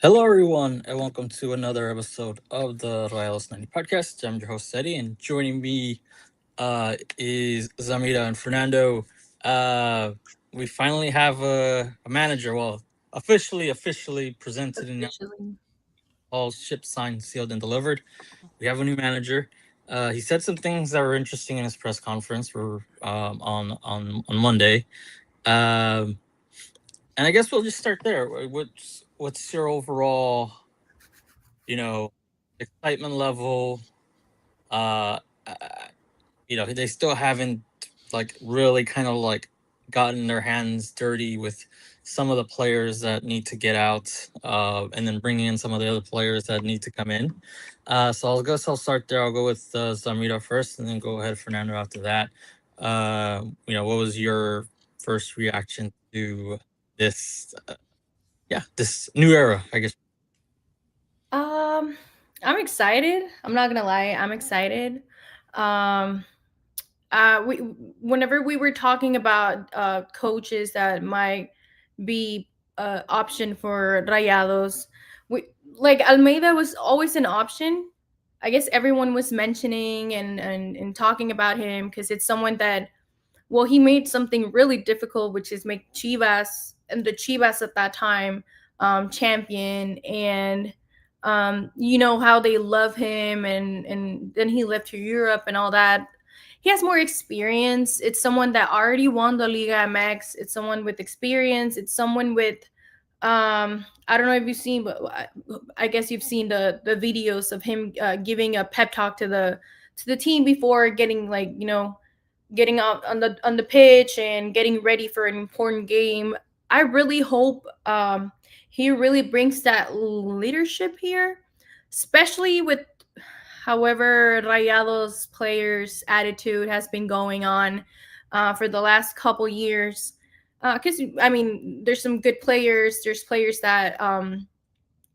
Hello, everyone, and welcome to another episode of the Royals 90 podcast. I'm your host, Eddie, and joining me is Zamira and Fernando. Uh, we finally have a manager. Well, officially presented and Officially. all ships signed, sealed, and delivered. We have a new manager. He said some things that were interesting in his press conference on Monday. Um, and I guess we'll just start there. What's your overall, you know, excitement level? Uh, uh, they still haven't like really kind of like gotten their hands dirty with some of the players that need to get out, and then bringing in some of the other players that need to come in. So I guess I'll start there. I'll go with Zamira first, and then go ahead Fernando after that. What was your first reaction to this? This new era, I guess. Um, I'm excited. I'm not gonna lie. I'm excited. Um, we whenever we were talking about coaches that might be option for Rayados, we like Almeida was always an option. I guess everyone was mentioning and talking about him because it's someone that he made something really difficult, which is make Chivas and the Chivas at that time champion, and you know how they love him, and then he left to Europe and all that. He has more experience. It's someone that already won the Liga MX. It's someone with experience. It's someone with I don't know if you've seen, but I guess you've seen the videos of him giving a pep talk to the team before getting getting out on the pitch and getting ready for an important game. I really hope he really brings that leadership here, especially with however Rayados players' attitude has been going on for the last couple years. Because I mean, there's some good players. There's players that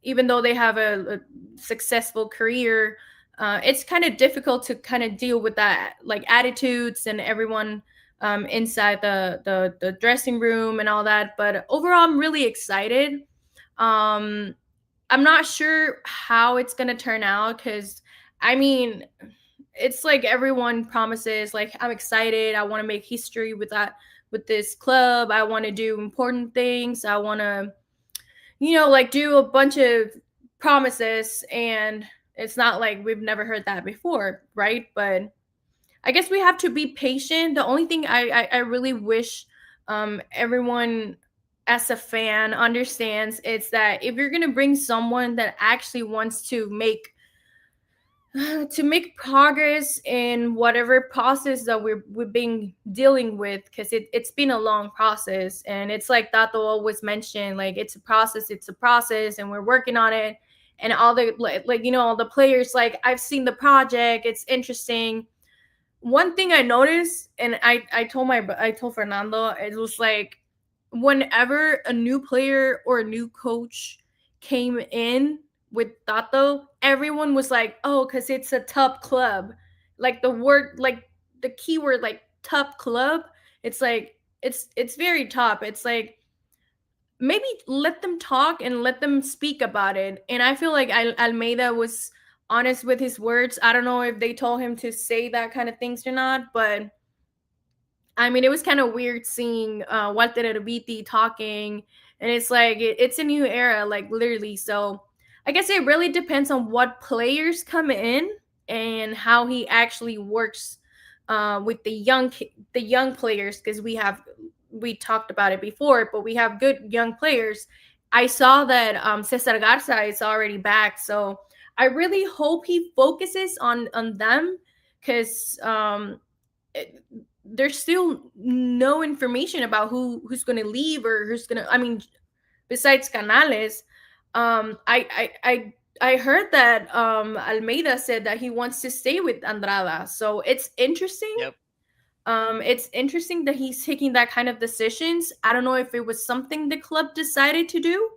even though they have a successful career, it's kind of difficult to kind of deal with that, like attitudes and everyone inside the dressing room and all that. But overall, I'm really excited. Um, I'm not sure how it's gonna turn out because, I mean, it's like everyone promises. Like I'm excited. I want to make history with that with this club. I want to do important things. I want to like do a bunch of promises, and it's not like we've never heard that before, right? But I guess we have to be patient. The only thing I really wish everyone as a fan understands is that if you're gonna bring someone that actually wants to make progress in whatever process that we've been dealing with, because it's been a long process, and it's like Tato always mentioned, like it's a process and we're working on it. And all the all the players, like I've seen the project, it's interesting. One thing I noticed, and I told Fernando, it was like whenever a new player or a new coach came in with Tato, everyone was like, "Oh, because it's a top club." Like the word, like the keyword, like top club. It's like it's very top. It's like maybe let them talk and let them speak about it. And I feel like Almeida was honest with his words. I don't know if they told him to say that kind of things or not, but I mean, it was kind of weird seeing Walter Erbiti talking, and it's like it's a new era, like literally. So I guess it really depends on what players come in and how he actually works with the young players, because we talked about it before, but we have good young players. I saw that Cesar Garza is already back, so I really hope he focuses on them, because there's still no information about who's going to leave or who's going to. I mean, besides Canales, I heard that Almeida said that he wants to stay with Andrada, so it's interesting. Yep. It's interesting that he's taking that kind of decisions. I don't know if it was something the club decided to do,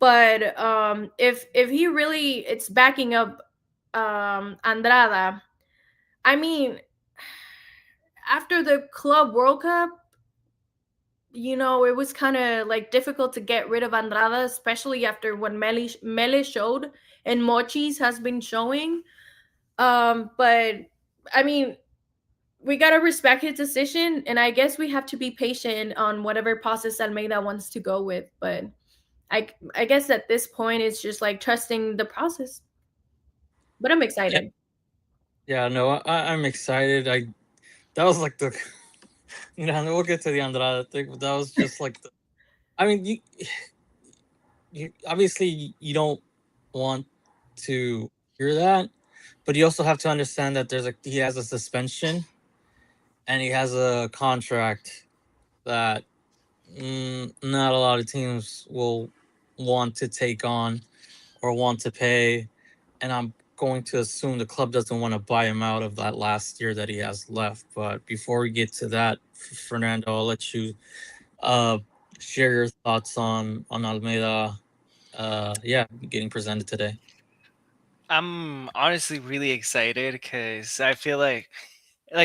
but if he really it's backing up Andrada, I mean, after the Club World Cup, it was kind of like difficult to get rid of Andrada, especially after what Mele showed and Mochis has been showing. But I mean, we gotta respect his decision, and I guess we have to be patient on whatever process Almeida wants to go with. But I guess at this point, it's just like trusting the process. But I'm Yeah, excited. yeah, no, I'm excited. I That was like the and we'll get to the Andrade thing, but that was just like the. I mean, you obviously you don't want to hear that, but you also have to understand that he has a suspension and he has a contract that not a lot of teams will want to take on or want to pay, and I'm going to assume the club doesn't want to buy him out of that last year that he has left. But before we get to that, Fernando, I'll let you uh, share your thoughts on Almeida. Yeah, getting presented today. I'm honestly really excited because I feel like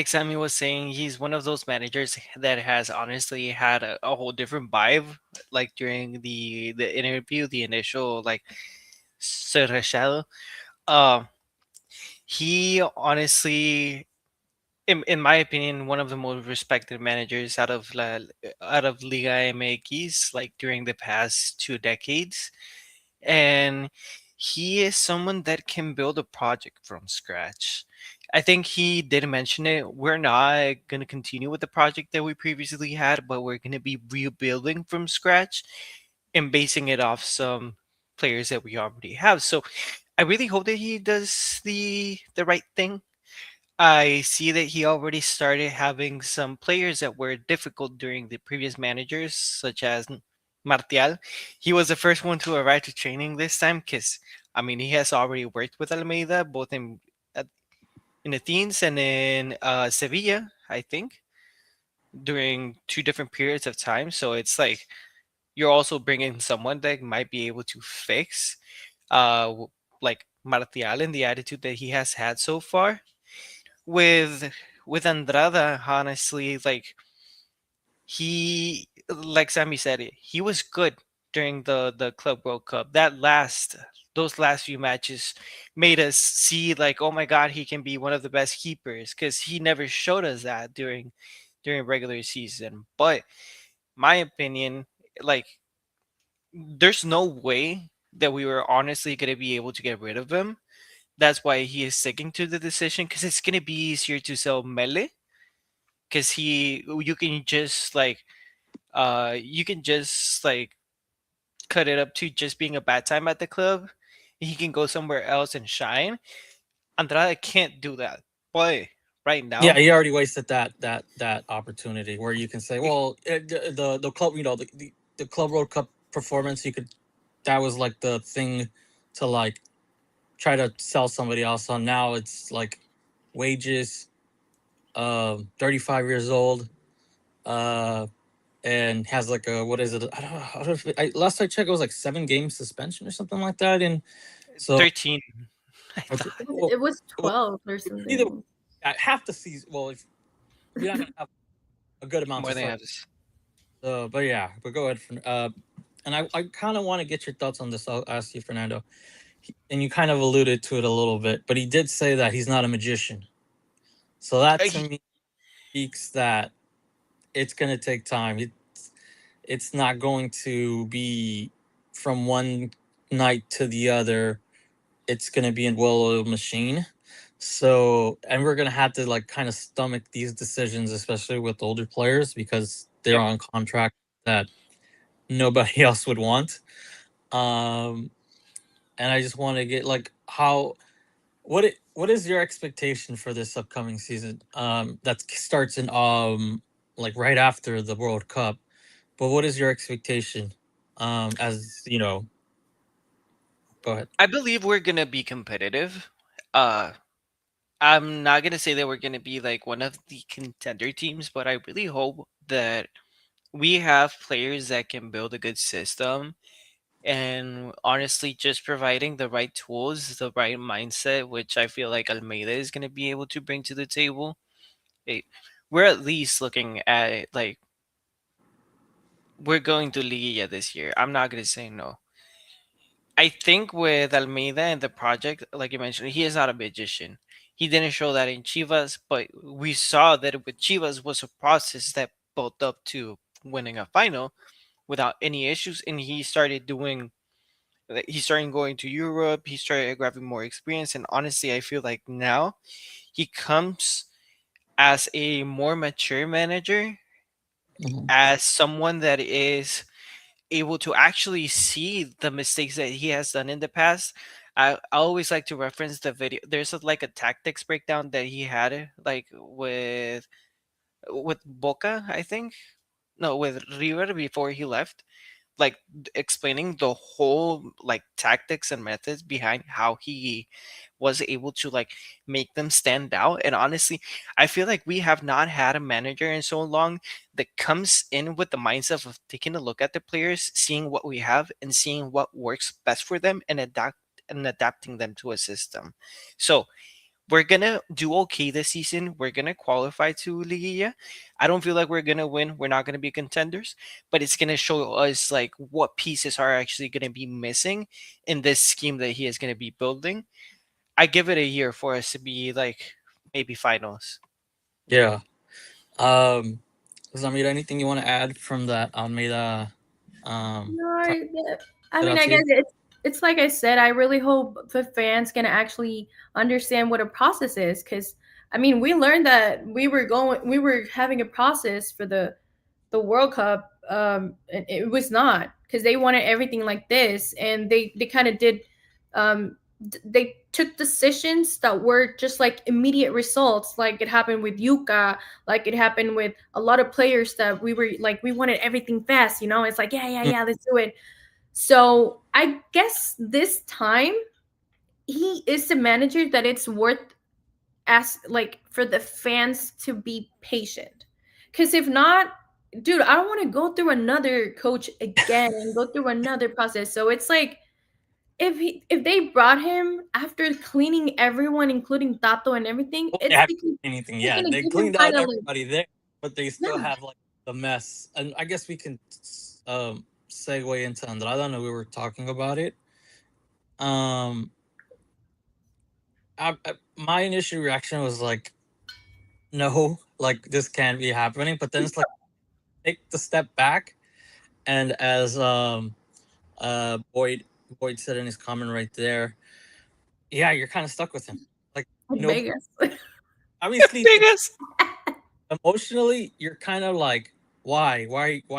Sammy was saying, he's one of those managers that has honestly had a whole different vibe. Like during the interview, the initial like Serrachado, um, he honestly, in my opinion, one of the most respected managers out of Liga MX, like during the past 2 decades. And he is someone that can build a project from scratch. I think he did mention it. We're not going to continue with the project that we previously had, but we're going to be rebuilding from scratch and basing it off some players that we already have. So I really hope that he does the right thing. I see that he already started having some players that were difficult during the previous managers, such as Martial. He was the first one to arrive to training this time because, I mean, he has already worked with Almeida both in Athens and in Sevilla, I think, during two different periods of time. So it's like you're also bringing someone that might be able to fix, like Martial and the attitude that he has had so far with Andrada, honestly, like he, like Sammy said, he was good during the Club World Cup. Those last few matches made us see like, oh my God, he can be one of the best keepers because he never showed us that during regular season. But my opinion, like, there's no way that we were honestly gonna be able to get rid of him. That's why he is sticking to the decision because it's gonna be easier to sell Mele because you can just like cut it up to just being a bad time at the club. He can go somewhere else and shine. Andrade can't do that. But right Yeah, now, he already wasted that opportunity where you can say, e- well, the club, the Club World Cup performance, you could that was like the thing to like try to sell somebody else on. Now it's like wages, 35 years old, uh, and has like a what is it? I don't know last I checked, it was like 7 game suspension or something like that. And so 13, I okay, thought, It was well, 12 or either way, something. half the season. Well, if you're not gonna have a good amount more to than start. half this. But yeah, but go ahead. And I kind of want to get your thoughts on this. I'll ask you, Fernando. And you kind of alluded to it a little bit, but he did say that he's not a magician. So that to He, me speaks that it's going to take time. It's not going to be from one night to the other. It's going to be a well-oiled machine. So, and we're going to have to like kind of stomach these decisions, especially with older players, because they're yep. on contract that nobody else would want. Um, and I just want to get like what is your expectation for this upcoming season? That starts in like right after the World Cup. But what is your expectation? As you know, go ahead. I believe we're gonna be competitive. Uh, I'm not gonna say that we're gonna be like one of the contender teams, but I really hope that we have players that can build a good system, and honestly just providing the right tools, the right mindset, which I feel like Almeida is going to be able to bring to the table. eh, we're at least looking at like we're going to Liguilla this year. I'm not gonna say no. I think with Almeida and the project, like you mentioned, he is not a magician. He didn't show that in Chivas, but we saw that with Chivas was a process that built up to winning a final without any issues, and he started doing. Like, he started going to Europe. He started grabbing more experience, and honestly, I feel like now he comes as a more mature manager, Mhm. as someone that is able to actually see the mistakes that he has done in the past. I always like to reference the video. There's like a tactics breakdown that he had, like with Boca, I think. No, with River before he left, like explaining the whole like tactics and methods behind how he was able to like make them stand out. And honestly, I feel like we have not had a manager in so long that comes in with the mindset of taking a look at the players, seeing what we have and seeing what works best for them, and adapting them to a system. So we're gonna do okay this season. We're gonna qualify to Liguilla. I don't feel like we're gonna win. We're not gonna be contenders, but it's gonna show us like what pieces are actually gonna be missing in this scheme that he is gonna be building. I give it a year for us to be like maybe finals. Yeah. Zamir, anything you want to add from that Almeida No, project I stood mean, out I to guess you? it's like I said. I really hope the fans can actually understand what a process is, because I mean, we learned that we were having a process for the World Cup. And it was not, because they wanted everything like this, and they kind of did. They took decisions that were just like immediate results, like it happened with Yuka, like it happened with a lot of players that we were like we wanted everything fast. It's like yeah, yeah, Mm. yeah, let's do it. So I guess this time he is the manager that it's worth as like for the fans to be patient. Because if not, dude, I don't want to go through another coach again and go through another process. So it's like if they brought him after cleaning everyone, including Tato and everything, Well, they it's haven't because done anything they're yet. gonna They give him cleaned out kind of like everybody there, but they still yeah, have like the mess. And I guess we can segue into Andrade. I know we were talking about it. Um, my initial reaction was like, no, like this can't be happening. But then it's like take the step back, and as Boyd said in his comment right there, yeah, you're kind of stuck with him. Like no, Vegas. obviously Biggest. emotionally, you're kind of like, why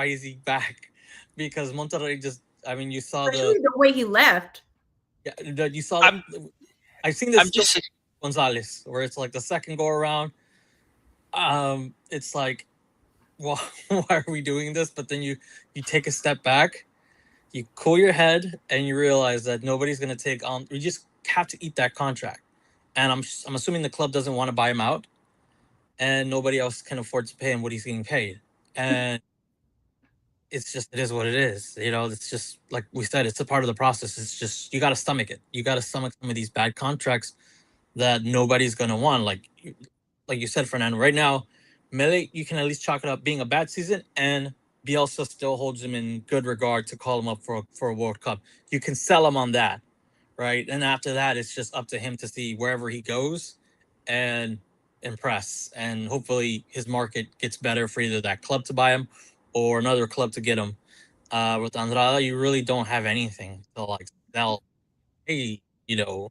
is he back? Because Monterrey just, I mean, you saw the, Especially the way he left. yeah, you saw I'm I've seen this I'm still just Gonzalez, where it's like the second go around, it's like, well, why are we doing this? But then you take a step back, you cool your head, and you realize that nobody's gonna take on. You just have to eat that contract, and I'm assuming the club doesn't want to buy him out, and nobody else can afford to pay him what he's getting paid, and it's just it is what it is. It's just like we said, it's a part of the process. It's just you got to stomach it. You got to stomach some of these bad contracts that nobody's gonna want. Like you said, Fernando. Right now, Mele, you can at least chalk it up being a bad season, and Bielsa still holds him in good regard to call him up for a World Cup. You can sell him on that, right? And after that, it's just up to him to see wherever he goes and impress. And hopefully, his market gets better for either that club to buy him or another club to get him. With Andrada, you really don't have anything to like sell. Hey, you know,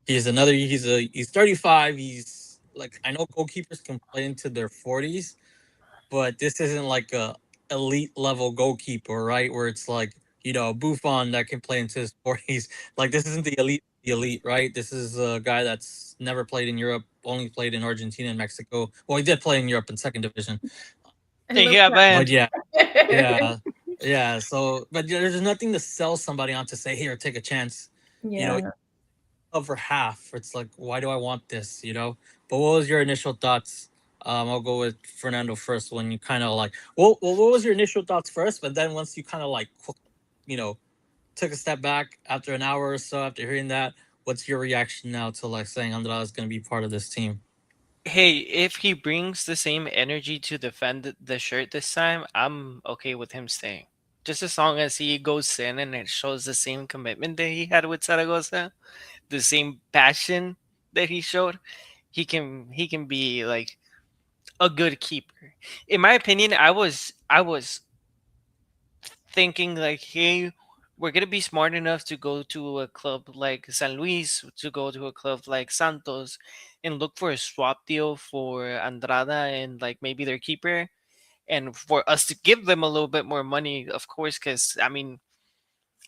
he's 35. He's like I know goalkeepers can play into their 40s, but this isn't like a elite level goalkeeper, right? Where it's like Buffon that can play into his 40s. Like this isn't the elite, right? This is a guy that's never played in Europe, only played in Argentina and Mexico. Well, he did play in Europe in second division, I he love got but banned. yeah, that. yeah, yeah. So, but yeah, there's nothing to sell somebody on to say here, take a chance. You know, Yeah. over half. It's like, why do I want this? But what was your initial thoughts? I'll go with Fernando first. When you kind of like, well, what was your initial thoughts first? But then once you kind of like, you know, took a step back after an hour or so after hearing that, what's your reaction now to like saying Andrade is going to be part of this team? Hey, if he brings the same energy to defend the shirt this time, I'm okay with him staying. Just as long as he goes in and it shows the same commitment that he had with Zaragoza, the same passion that he showed, he can be like a good keeper. In my opinion, I was thinking like, hey, we're gonna be smart enough to go to a club like San Luis, to go to a club like Santos, and look for a swap deal for Andrada and like maybe their keeper, and for us to give them a little bit more money, of course, because I mean,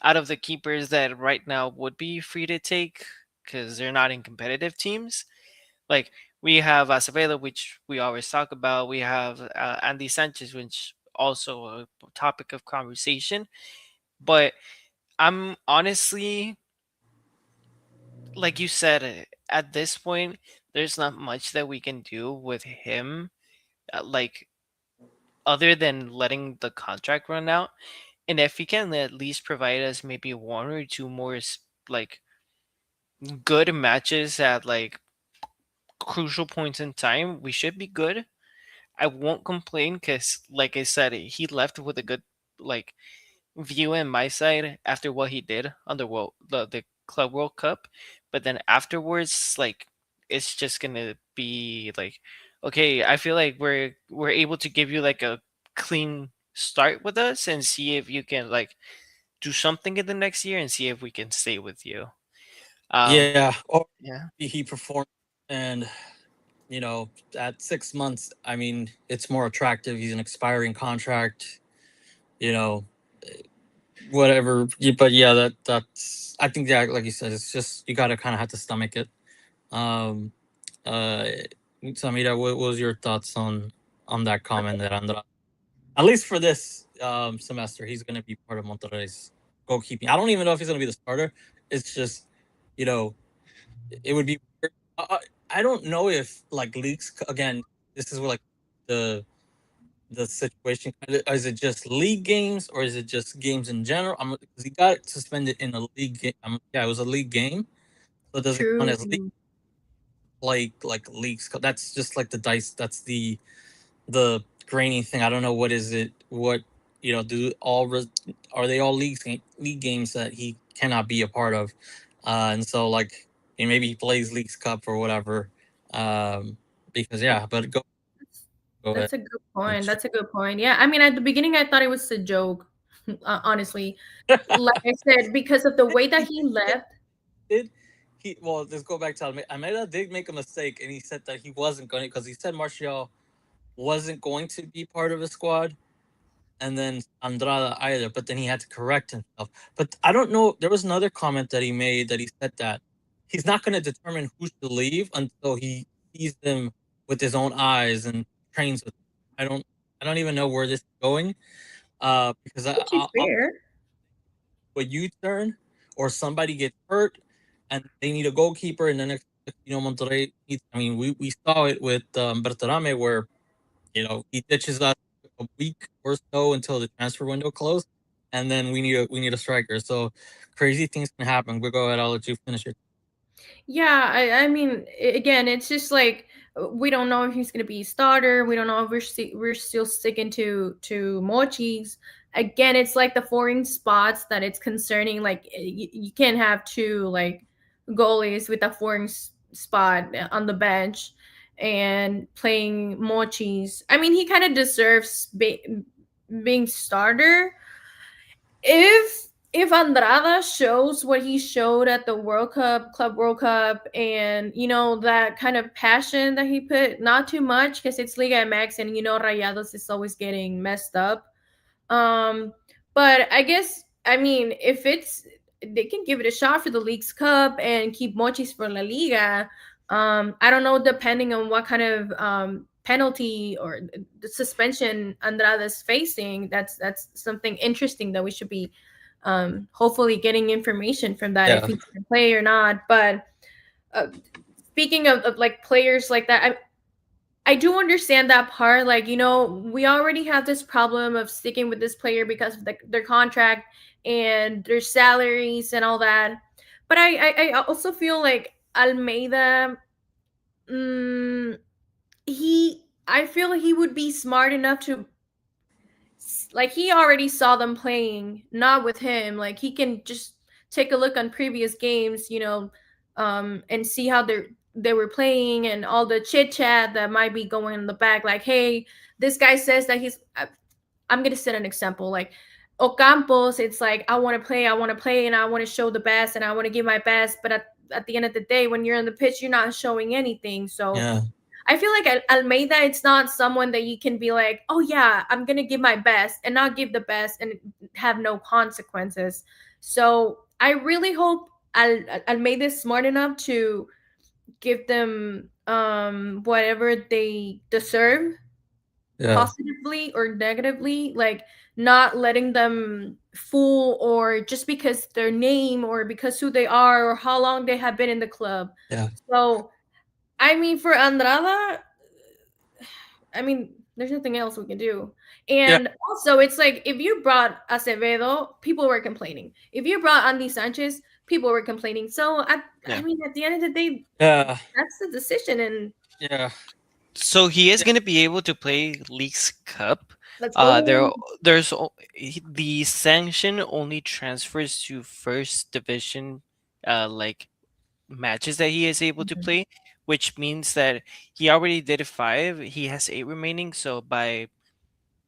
out of the keepers that right now would be free to take, because they're not in competitive teams, like we have Acevedo, which we always talk about. We have Andy Sanchez, which also a topic of conversation. But I'm honestly, like you said, at this point, there's not much that we can do with him, like other than letting the contract run out. And if he can at least provide us maybe one or two more like good matches at like crucial points in time, we should be good. I won't complain because, like I said, he left with a good like view in my side after what he did on the Club World Cup, but then afterwards, like it's just gonna be like, okay, I feel like we're able to give you like a clean start with us and see if you can like do something in the next year and see if we can stay with you. Um, Yeah, or yeah, he performed, and at 6 months, I mean, it's more attractive. He's an expiring contract, you know, whatever. But yeah, that's I think, yeah, like you said, it's just you gotta kind of have to stomach it. Um, uh, Samira, what was your thoughts on that comment that Andra, at least for this semester, he's gonna be part of Monterrey's goalkeeping. I don't even know if he's gonna be the starter. It's just, you know, it would be weird. I don't know if like leagues again. This is where like the the situation. Is it just league games or is it just games in general? Because he got suspended in a league game. Yeah, it was a league game. So does it count True. as league like leagues? That's just like the dice. That's the grainy thing. I don't know what is it. What do are they all league games that he cannot be a part of? And so like maybe he plays Leagues Cup or whatever. Um, because yeah, but go ahead. That's a good point. That's a good point. Yeah, I mean, at the beginning, I thought it was a joke. Honestly, like I said, because of the way that he He left. did he well let's go back to Almeida did make a mistake and he said that he wasn't going to because he said Martial wasn't going to be part of the squad and then Andrada either, but then he had to correct himself. But I don't know. There was another comment that he made that he said that he's not going to determine who should leave until he sees them with his own eyes and trains with them. I don't even know where this is going. Because Which is I'll fair. a U turn or somebody gets hurt and they need a goalkeeper, and then Monterrey needs. I mean, we saw it with Bertarame where he ditches us a week or so until the transfer window closed, and then we need a striker. So crazy things can happen. We'll go ahead. I'll let you finish it. Yeah, I mean, again, it's just like we don't know if he's gonna be a starter. We don't know if we're still sticking to Mochis. Again, it's like the foreign spots that it's concerning. Like you can't have two like goalies with a foreign spot on the bench and playing Mochis. I mean, he kind of deserves being starter if Andrada shows what he showed at the World Cup, Club World Cup, and that kind of passion that he put, not too much because it's Liga MX and Rayados is always getting messed up. Um, but I guess I mean if it's they can give it a shot for the League's Cup and keep Mochis for La Liga. I don't know, depending on what kind of penalty or the suspension Andrada's facing. That's something interesting that we should be hopefully getting information from that if Yeah, he can play or not. But uh, speaking of like players like that, I do understand that part. Like, we already have this problem of sticking with this player because of their contract and their salaries and all that. But I also feel like Almeida, mm, I feel he would be smart enough to, like, he already saw them playing, not with him. Like, he can just take a look on previous games, and see how they were playing, and all the chit chat that might be going in the back. Like, hey, this guy says that I'm gonna set an example. Like Ocampos, it's like, I want to play, and I want to show the best, and I want to give my best. But at the end of the day, when you're on the pitch, you're not showing anything. So Yeah, I feel like Almeida, it's not someone that you can be like, oh yeah, I'm gonna give my best and not give the best and have no consequences. So I really hope Almeida is smart enough to give them whatever they deserve, yeah, positively or negatively, like not letting them fool, or just because their name, or because who they are, or how long they have been in the club. yeah, So I mean, for Andrada, I mean, there's nothing else we can do. yeah, And also, it's like, if you brought Acevedo, people were complaining. If you brought Andy Sanchez, people were complaining. So, I Yeah. mean, at the end of the day, yeah, that's the decision. And yeah, So he is yeah, going to be able to play Leagues Cup. let's There, go. the sanction only transfers to first division, like matches that he is able to Mhm. play, which means that he already did five. He has eight remaining. So by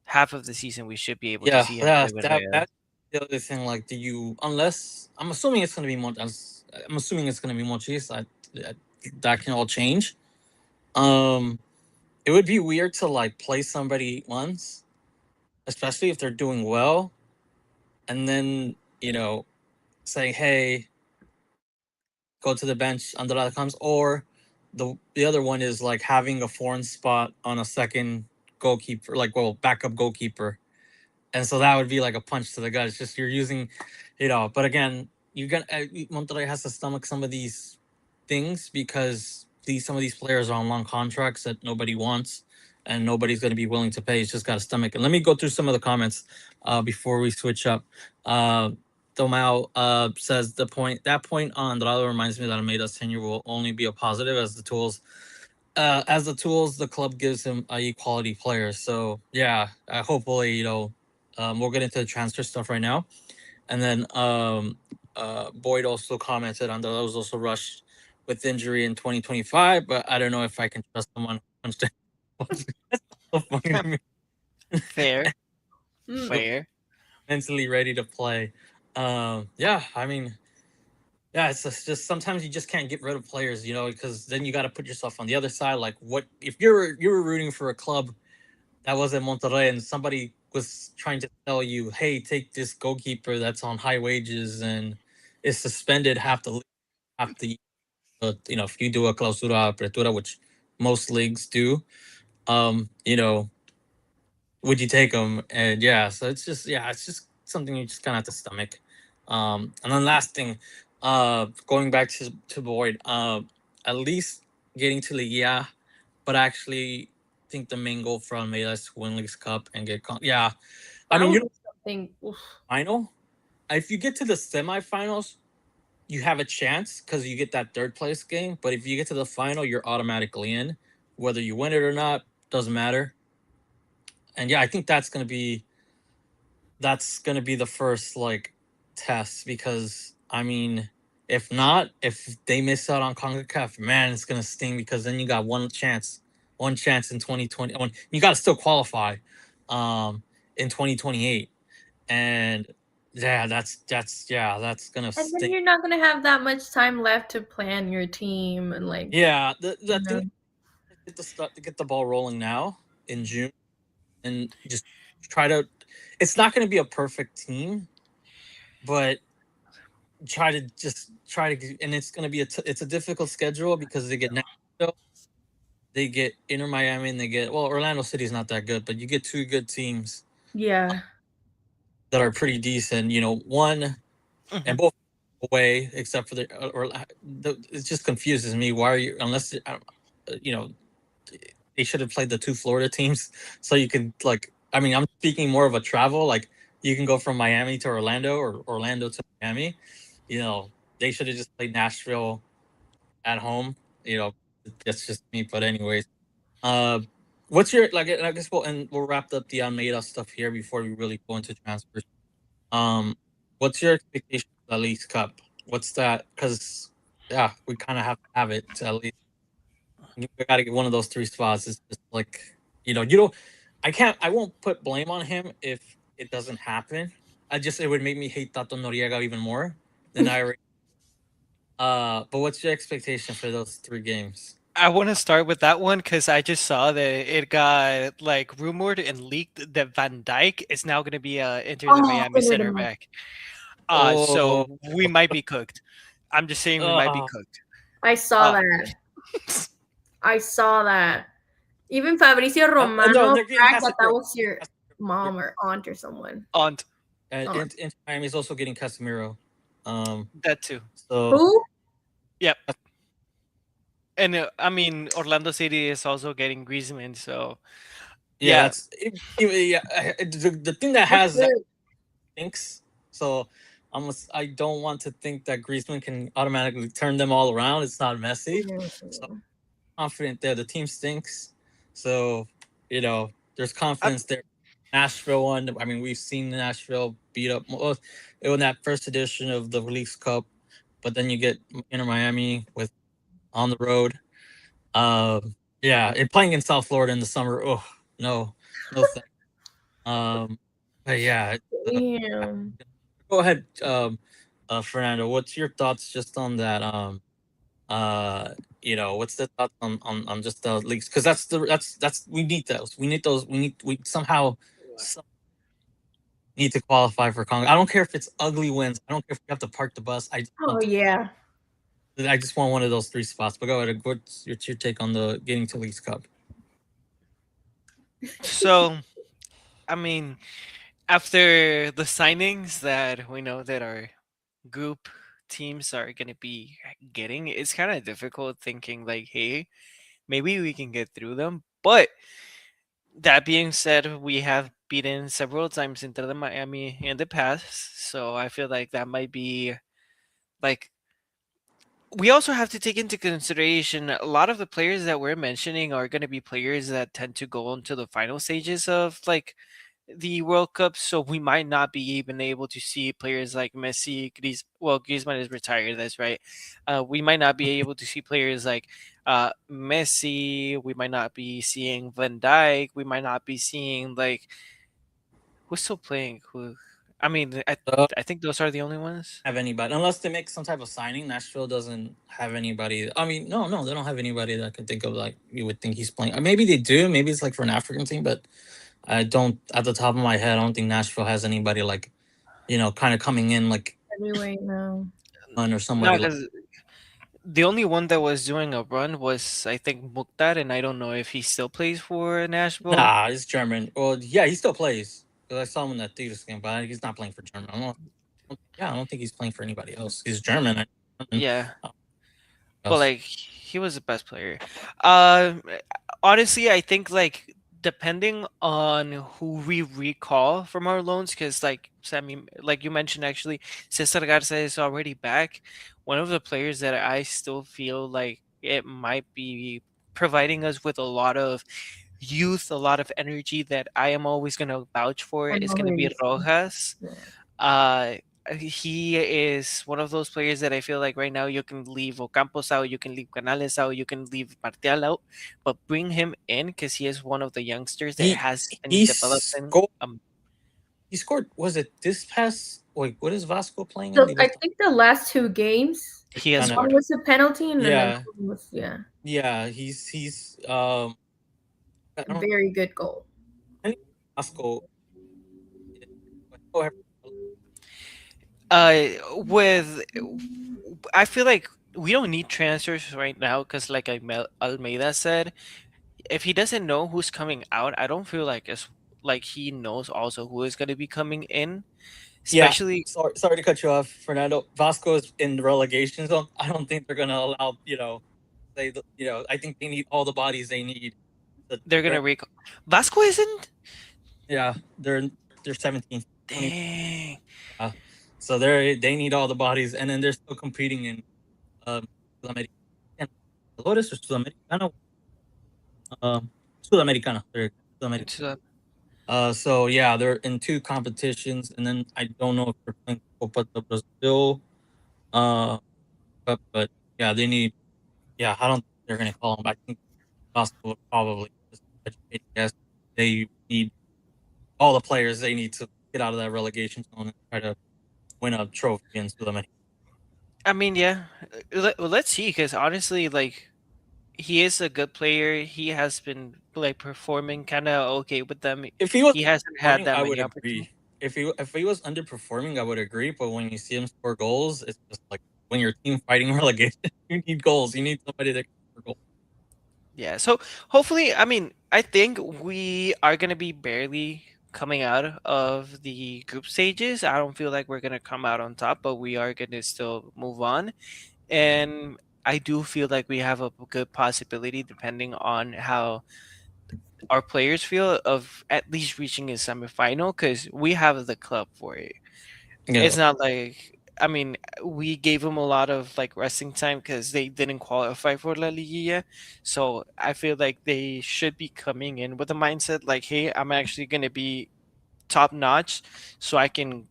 half of the season, we should be able to yeah. see him Yeah, play with that Real. that's the other thing. Like, do you, unless I'm assuming it's gonna be I'm assuming it's gonna be Monchis. That can all change. Um, it would be weird to like play somebody once, especially if they're doing well, and then say, hey, go to the bench under other comes, or the other one is like having a foreign spot on a second goalkeeper, like, well, backup goalkeeper, and so that would be like a punch to the gut. It's just you're using, But again, Monterrey has to stomach some of these things because some of these players are on long contracts that nobody wants, and nobody's going to be willing to pay. It's just got to stomach it. Let me go through some of the comments before we switch up. Tomao says that point on Andrade reminds me that Almeida's tenure will only be a positive as the tools the club gives him equality players. So yeah, hopefully we'll get into the transfer stuff right now, and then Boyd also commented on that was also rushed with injury in 2025, but I don't know if I can trust someone who's so funny to me. Fair, Mm. fair. Mentally ready to play. Yeah, I mean, yeah, just sometimes you just can't get rid of players, because then you got to put yourself on the other side. Like, what if you were rooting for a club that was in Monterrey and somebody was trying to tell you, hey, take this goalkeeper that's on high wages and is suspended half the if you do a clausura apertura, which most leagues do, would you take them? And yeah, so it's just something you just kind of have to stomach. And then last thing, going back to Boyd, at least getting to the but I actually think the main goal for Almeida is to win League's Cup and yeah. I That mean, would be something. Oof. final. If you get to the semifinals, you have a chance because you get that third place game. But if you get to the final, you're automatically in, whether you win it or not. Doesn't matter. And yeah, I think that's gonna be the first like test because I mean, if not, if they miss out on Concacaf, man, it's gonna sting because then you got one chance in 2020. You got to still qualify, in 2028, and yeah, that's gonna And then sting. you're not gonna have that much time left to plan your team, and like, Yeah, the you thing know, is to get the ball rolling now in June and just try to. It's not going to be a perfect team, but and it's going to be it's a difficult schedule because they get Nashville, they get Inter Miami, and they get, well, Orlando City's not that good, but you get two good teams yeah, that are pretty decent. One Mhm. and both away except for it just confuses me. Why are you unless you know they should have played the two Florida teams so you can like. I mean, I'm speaking more of a travel. Like you can go from Miami to Orlando or Orlando to Miami. You know, they should have just played Nashville at home. You know, that's just me. But anyways, uh, What's your like? I guess we'll wrap up the Almeida stuff here before we really go into transfers. Um, what's your expectation for the League's Cup? What's that? Because yeah, we kind of have to have it to at least. You got to get one of those three spots. It's just like you don't. I can't. I won't put blame on him if it doesn't happen. It would make me hate Tato Noriega even more than I already. But what's your expectation for those three games? I want to start with that one because I just saw that it got like rumored and leaked that Van Dyke is now going to be Inter the Oh, Miami center back. So Oh, we might be cooked. I'm just saying we might be uh, cooked. I saw Uh, that. I saw that. Even Fabricio no, Romano they're getting bragged that that Casemiro. was your mom or aunt or someone. on Aunt. Inter Miami is also getting Casemiro. that too. So Who? Yep. And I mean, Orlando City is also getting Griezmann. So yeah, yeah, the thing that That's has that good. thinks. So I don't want to think that Griezmann can automatically turn them all around. It's not Messi. So Mm. confident there. The team stinks. So, there's I, confidence there. Nashville won. I mean, we've seen Nashville beat up in that first edition of the Leagues Cup, but then you get Inter Miami with on the road. Yeah, and playing in South Florida in the summer. Oh no, no thanks. But yeah, Damn. go ahead, Fernando. What's your thoughts just on that? What's the thoughts on just the leagues? Because that's we need those. We need those. We somehow need to qualify for Congress. I don't care if it's ugly wins. I don't care if we have to park the bus. Oh yeah. I just want one of those three spots. But go ahead. What's your take on the getting to Leagues Cup? so I mean, after the signings that we know that our group teams are going to be getting, it's kind of difficult thinking like, hey, maybe we can get through them. But that being said, we have beaten several times Inter the Miami in the past, so I feel like that might be like we also have to take into consideration a lot of the players that we're mentioning are going to be players that tend to go into the final stages of like the World Cup, so we might not be even able to see players like Messi, Griezmann is retired, that's right. We might not be able to see players like Messi. We might not be seeing Van Dijk. We might not be seeing like who's still playing. Who? I mean, I think those are the only ones. Have anybody unless they make some type of signing. Nashville doesn't have anybody. I mean, no, they don't have anybody that I could think of like you would think he's playing. Maybe they do. Maybe it's like for an African team, but I don't. At the top of my head, I don't think Nashville has anybody like kind of coming in like Anyway, no. or No, somebody like. because the only one that was doing a run was I think Mukhtar, and I don't know if he still plays for Nashville. Nah, he's German. Well, yeah, he still plays because I saw him in that Tigres game, but he's not playing for German. I don't think he's playing for anybody else. He's German. Yeah. Oh, But else. like he was the best player. Um, honestly, I think like depending on who we recall from our loans, because like Sammy, like you mentioned, actually, Cesar Garza is already back. One of the players that I still feel like it might be providing us with a lot of youth, a lot of energy that I am always gonna vouch for I is know who gonna be you're saying. Rojas. Yeah. Uh, he is one of those players that I feel like right now you can leave Ocampos out, you can leave Canales out, you can leave Martial out, but bring him in because he is one of the youngsters that He has been he developing. scored. He scored. Was it this past? Wait, what is Vasco playing in? So I think the last two games, He has Kinda- one scored. was a penalty and another Yeah, one was yeah. He's I a don't. very good goal. I think Vasco. Go ahead. With I feel like we don't need transfers right now because, like Almeida said, if he doesn't know who's coming out, I don't feel like it's like he knows also who is going to be coming in, Yeah, especially sorry to cut you off, Fernando. Vasco is in the relegation zone. I don't think they're gonna allow. I think they need all the bodies they need. they're gonna recall. Vasco isn't. Yeah, they're 17, 20. Dang. So they need all the bodies, and then they're still competing in Sudamericana. Dolores or Sudamericana. Sudamericana. Sudamericana. It's uh, So yeah, they're in two competitions, and then I don't know if they're playing Copa do Brazil. But yeah, they need. Yeah, I don't think they're gonna call them. I think Costa would probably just educate. Yes, they need all the players. They need to get out of that relegation zone and try to win a trophy in Sudamericana. I mean, yeah. Let's see, because honestly, like he is a good player. He has been like performing kind of okay with them. If he was He hasn't had performing, that I many would opportunities. agree. If he was underperforming, I would agree. But when you see him score goals, it's just like when your team fighting relegation, you need goals. You need somebody that can score goals. Yeah. So hopefully, I mean, I think we are gonna be barely coming out of the group stages. I don't feel like we're gonna come out on top, but we are gonna still move on. And I do feel like we have a good possibility, depending on how our players feel, of at least reaching a semifinal, because we have the club for it. Yeah, It's not like, I mean, we gave them a lot of like resting time because they didn't qualify for La Liguilla. So I feel like they should be coming in with a mindset like, hey, I'm actually gonna be top notch, so I can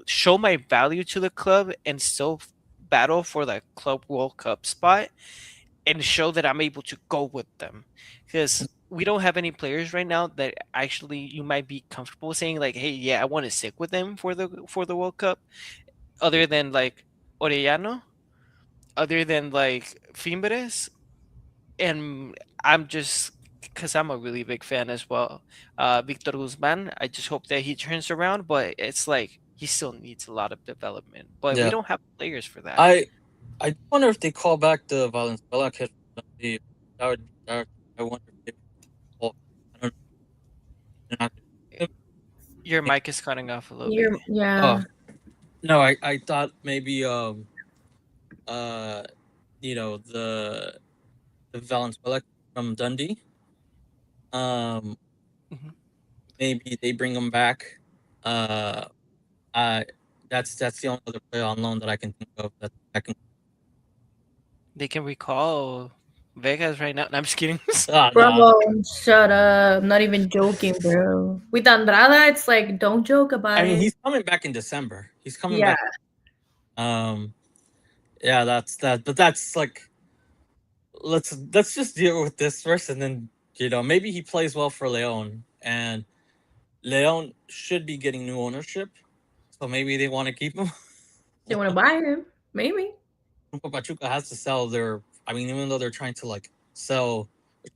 show my value to the club and still battle for the Club World Cup spot and show that I'm able to go with them. Because we don't have any players right now that actually you might be comfortable saying like, "Hey, yeah, I want to stick with them for the World Cup," other than like Orellano, other than like Fimbres, and I'm just because I'm a really big fan as well. Victor Guzman, I just hope that he turns around, but it's like he still needs a lot of development. But we yeah. don't have players for that. I I wonder if they call back the Valenzuela kid from Dundee. I wonder if they would call. I don't know. They're not gonna Your maybe- mic is cutting off a little bit. You're, yeah. Oh no, I thought maybe uh the Valenzuela kid from Dundee. Um Mhm. Maybe they bring him back. Uh I that's the only other player on loan that I can think of that I can. They can recall Vegas right now. No, I'm just kidding. No. Bro, shut up. Not even joking, bro. With Andrada, it's like, don't joke I about mean, it. he's coming back in December. He's coming Yeah. back. Um, yeah, that's that. But that's like let's just deal with this first, and then maybe he plays well for Leon, and Leon should be getting new ownership, so maybe they want to keep him. They want to buy him. Maybe. Grupo Pachuca has to sell their. I mean, even though they're trying to like sell,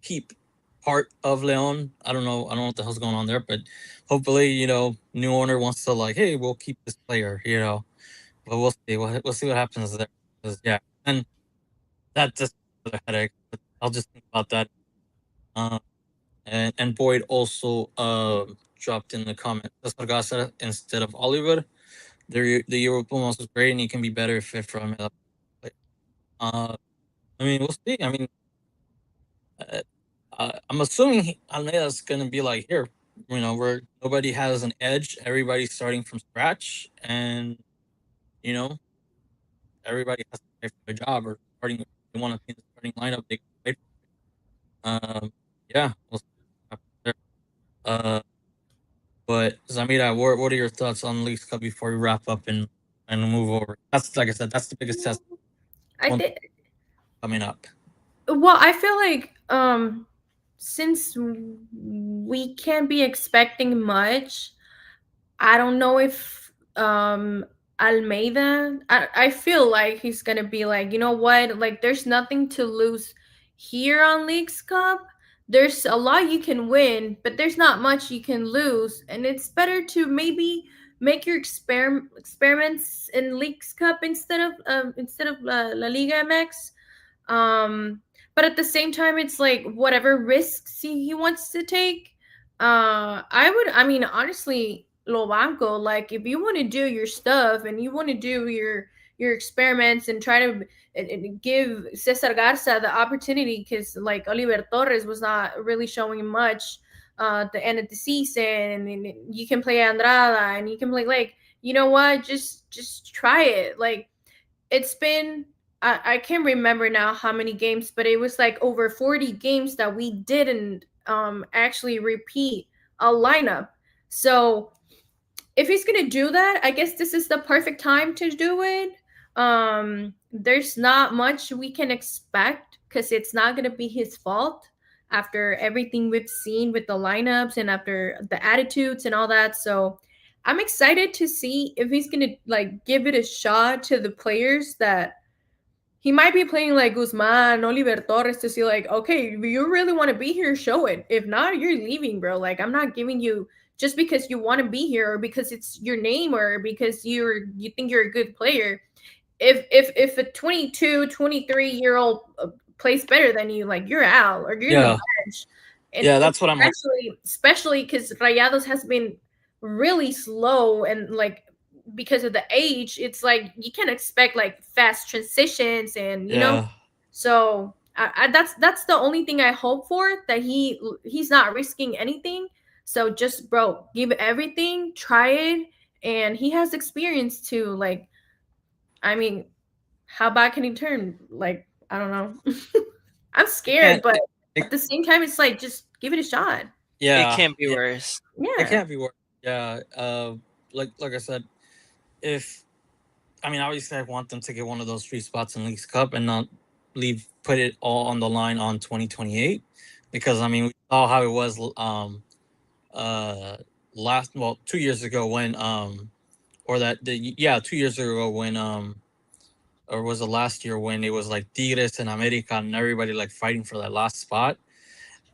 keep part of Leon. I don't know. I don't know what the hell's going on there, but hopefully, new owner wants to like, hey, we'll keep this player. But we'll see. We'll see what happens there. 'Cause, yeah, and that just a headache. But I'll just think about that. Uh, and Boyd also dropped in the comment Cesar Garza instead of Oliver. The Euro Pumas was great, and he can be better fit for Almeida. Uh, I mean, we'll see. I mean, uh, I'm assuming Almeida's gonna be like here. Where nobody has an edge. Everybody's starting from scratch, and you know everybody has to fight for a job or starting. They want to be in the starting lineup. They can fight. Yeah, we'll see what happens there. But Zamira, what are your thoughts on Leagues Cup before we wrap up and move over? That's like I said, that's the biggest test I one think. coming up. Well, I feel like since we can't be expecting much, I don't know if Almeida, I feel like he's gonna be like, you know what, like there's nothing to lose here on Leagues Cup. There's a lot you can win, but there's not much you can lose, and it's better to maybe make your experiments in Leagues Cup instead of La Liga MX. um but at the same time, it's like whatever risks he wants to take. I mean, honestly, lo banco, like if you want to do your stuff and you want to do your experiments and try to give Cesar Garza the opportunity, because like Oliver Torres was not really showing much at the end of the season, and you can play Andrada and you can play, like, you know what, just try it. Like, it's been I can't remember now how many games, but it was like over 40 games that we didn't actually repeat a lineup. So if he's gonna do that, I guess this is the perfect time to do it. There's not much we can expect because it's not gonna be his fault after everything we've seen with the lineups and after the attitudes and all that. So I'm excited to see if he's gonna like give it a shot to the players that he might be playing like Guzman, Oliver Torres to see like, okay, you really want to be here, show it. If not, you're leaving, bro. Like I'm not giving you just because you want to be here or because it's your name or because you think you're a good player. If a 22, 23 year old plays better than you, like you're out or you're in the Yeah, bench. yeah, And that's what I'm hoping. especially because Rayados has been really slow and like because of the age, it's like you can expect like fast transitions and Yeah, so that's the only thing I hope for, that he's not risking anything. So just bro, give everything, try it, and he has experience too. Like I mean, how bad can he turn? Like I don't know. I'm scared, can't. but It, at the same time, it's like just give it a shot. It yeah, can't be yeah, worse. it Yeah. can't be worse. Yeah, like I said, if I mean, obviously, I want them to get one of those three spots in League's Cup and not put it all on the line on 2028, because I mean, we saw how it was uh last, well, 2 years ago when or that the yeah 2 years ago when or was it last year when it was like Tigres and America and everybody like fighting for that last spot.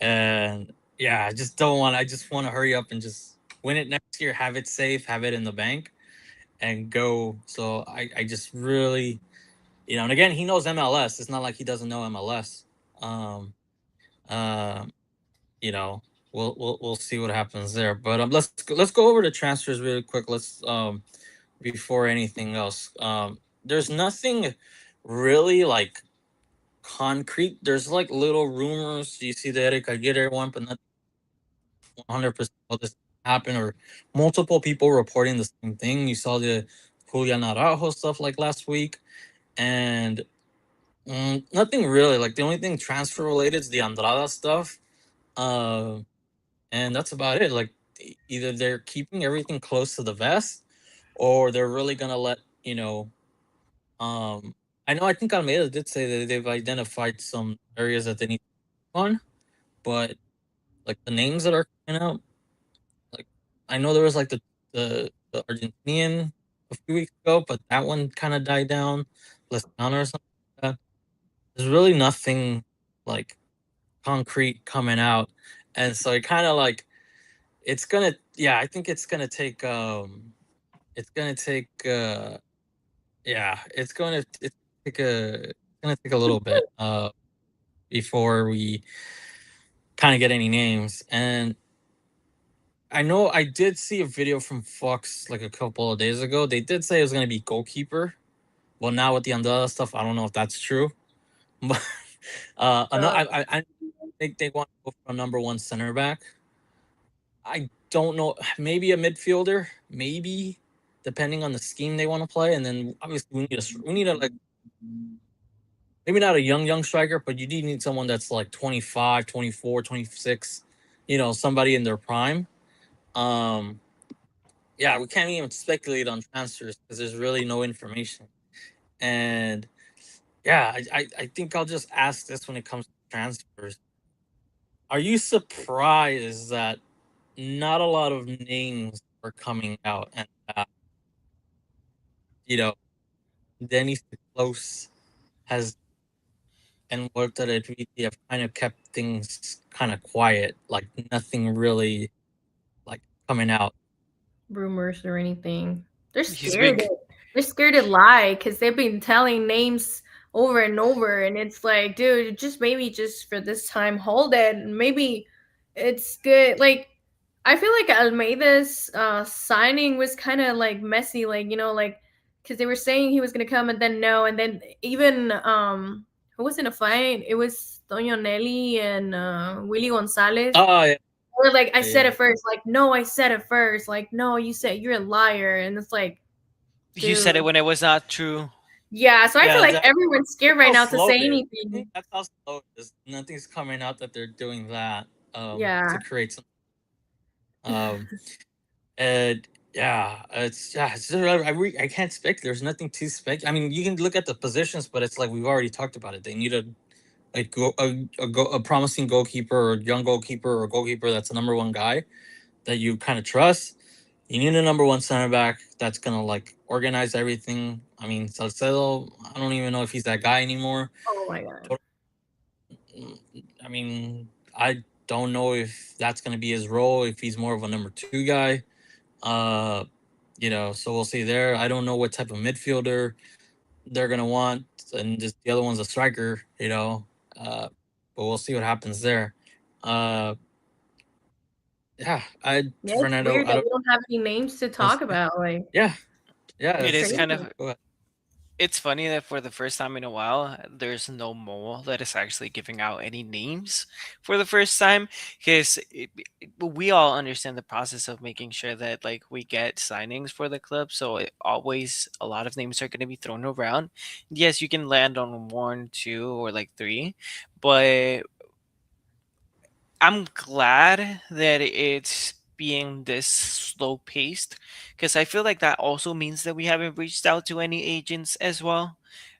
And yeah, I just don't want. I just want to hurry up and just win it next year, have it safe, have it in the bank, and go. So I just really, and again, he knows MLS. It's not like he doesn't know MLS. Um, uh, you know, we'll see what happens there. But let's go over the transfers really quick. Let's before anything else. There's nothing really like concrete. There's like little rumors. You see the Eric Aguirre one, but not 100% how this happened, or multiple people reporting the same thing. You saw the Julian Araujo stuff like last week, and nothing really. Like the only thing transfer related is the Andrada stuff, uh, and that's about it. Like either they're keeping everything close to the vest, or they're really gonna let you know. Um, I know. I think Almeida did say that they've identified some areas that they need to work on, but like the names that are coming out, like I know there was like the Argentinian a few weeks ago, but that one kind of died down. Lestana or something like that. There's really nothing like concrete coming out, and so it kind of like it's gonna. Yeah, I think it's gonna take. It's gonna take. Yeah, it's gonna take a little bit. Before we kind of get any names. And I know I did see a video from Fox like a couple of days ago. They did say it was going to be goalkeeper. Well, now with the Andala stuff, I don't know if that's true. But Uh, I think they want to go for a number one center back. I don't know. Maybe a midfielder, maybe depending on the scheme they want to play. And then obviously we need a like maybe not a young striker, but you do need someone that's like 25, 24, 26. Somebody in their prime. Um, yeah, we can't even speculate on transfers because there's really no information. And yeah, I think I'll just ask this when it comes to transfers. Are you surprised that not a lot of names are coming out, and you know Dennis Close has and worked at it have kind of kept things kind of quiet, like nothing really like coming out. rumors or anything. They're He's scared. big. They're scared to lie because they've been telling names over and over, and it's like, dude, just maybe just for this time, hold it. Maybe it's good. Like I feel like Almeida's signing was kind of like messy, like like because they were saying he was gonna come and then no, and then even who was in a fight? It was Toño Nelly and Willie Gonzalez. Oh yeah, Or like I said yeah. it first, like no, I said it first, like no, you said you're a liar, and it's like, You dude, said it when it was not true. Yeah, so I feel Yeah, like everyone's scared right how now to slow say it is. anything. That's how slow it is. Nothing's coming out that they're doing that to Yeah. create some um and it's just, I can't spec. There's nothing to spec. I mean, you can look at the positions, but it's like we've already talked about it. They need a promising goalkeeper or young goalkeeper or a goalkeeper that's the number one guy that you kind of trust. You need a number one center back that's gonna like organize everything. I mean, Salcedo, I don't even know if he's that guy anymore. Oh my god. I mean, I don't know if that's gonna be his role. If he's more of a number two guy, uh, so we'll see there. I don't know what type of midfielder they're gonna want, and just the other one's a striker. Uh, but we'll see what happens there. Uh, yeah, Yeah, it's Fernando, weird I that don't. we don't have any names to talk about. Like, Yeah, yeah, It it's is it's crazy. kind of go ahead. it's funny that for the first time in a while, there's no mole that is actually giving out any names for the first time, because we all understand the process of making sure that like we get signings for the club. So always a lot of names are going to be thrown around. Yes, you can land on one, two, or like three, but I'm glad that it's being this slow paced, because I feel like that also means that we haven't reached out to any agents as well.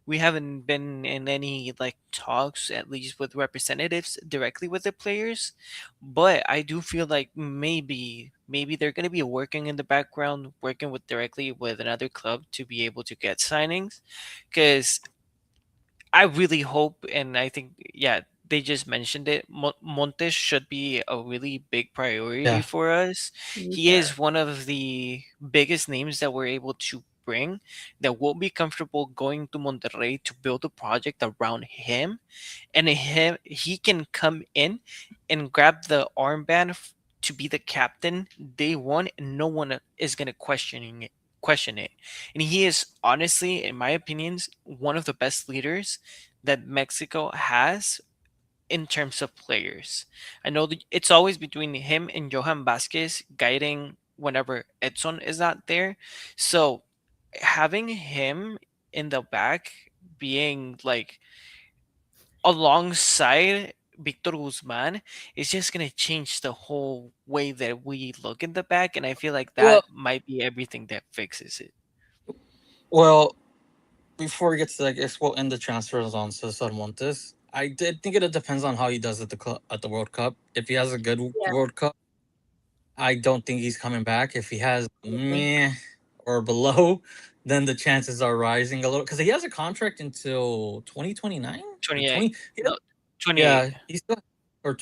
We haven't been in any like talks, at least with representatives directly with the players. But I do feel like maybe they're gonna be working in the background, working with directly with another club to be able to get signings. Because I really hope, and I think, yeah, they just mentioned it. Montes should be a really big priority Yeah, for us. He Yeah. is one of the biggest names that we're able to bring that will be comfortable going to Monterrey to build a project around him, and he can come in and grab the armband to be the captain day one, and no one is gonna question it. And he is honestly, in my opinions, one of the best leaders that Mexico has in terms of players. I know that it's always between him and Johan Vasquez guiding whenever Edson is not there. So having him in the back, being like alongside Victor Guzman, is just gonna change the whole way that we look in the back, and I feel like well, that might be everything that fixes it. well, before we get to that, I guess we'll end the transfers on Cesar Montes. I did think it depends on how he does at the World Cup. If he has a good Yeah. World Cup, I don't think he's coming back. If he has Okay. meh or below, then the chances are rising a little because he has a contract until 2029 or 28, 20. no, 28.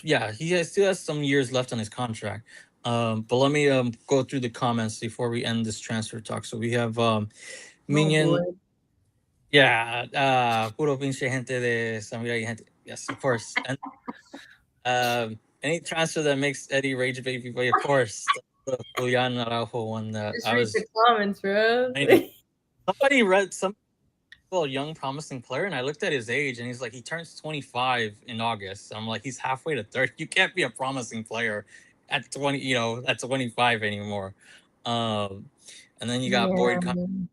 Yeah, still has some years left on his contract. But let me go through the comments before we end this transfer talk. So we have Oh boy. Minion. Yeah, puro pinche gente de Samira y gente. Yes, of course. And any transfer that makes Eddie rage baby boy, of course. The Julian Araujo one that Just I read the was comments, bro. complaining. Somebody read some young promising player, and I looked at his age, and he's like he turns 25 in August. I'm like he's halfway to 30. You can't be a promising player at 20. At 25 anymore. Um, and then you got Yeah, Boyd. man.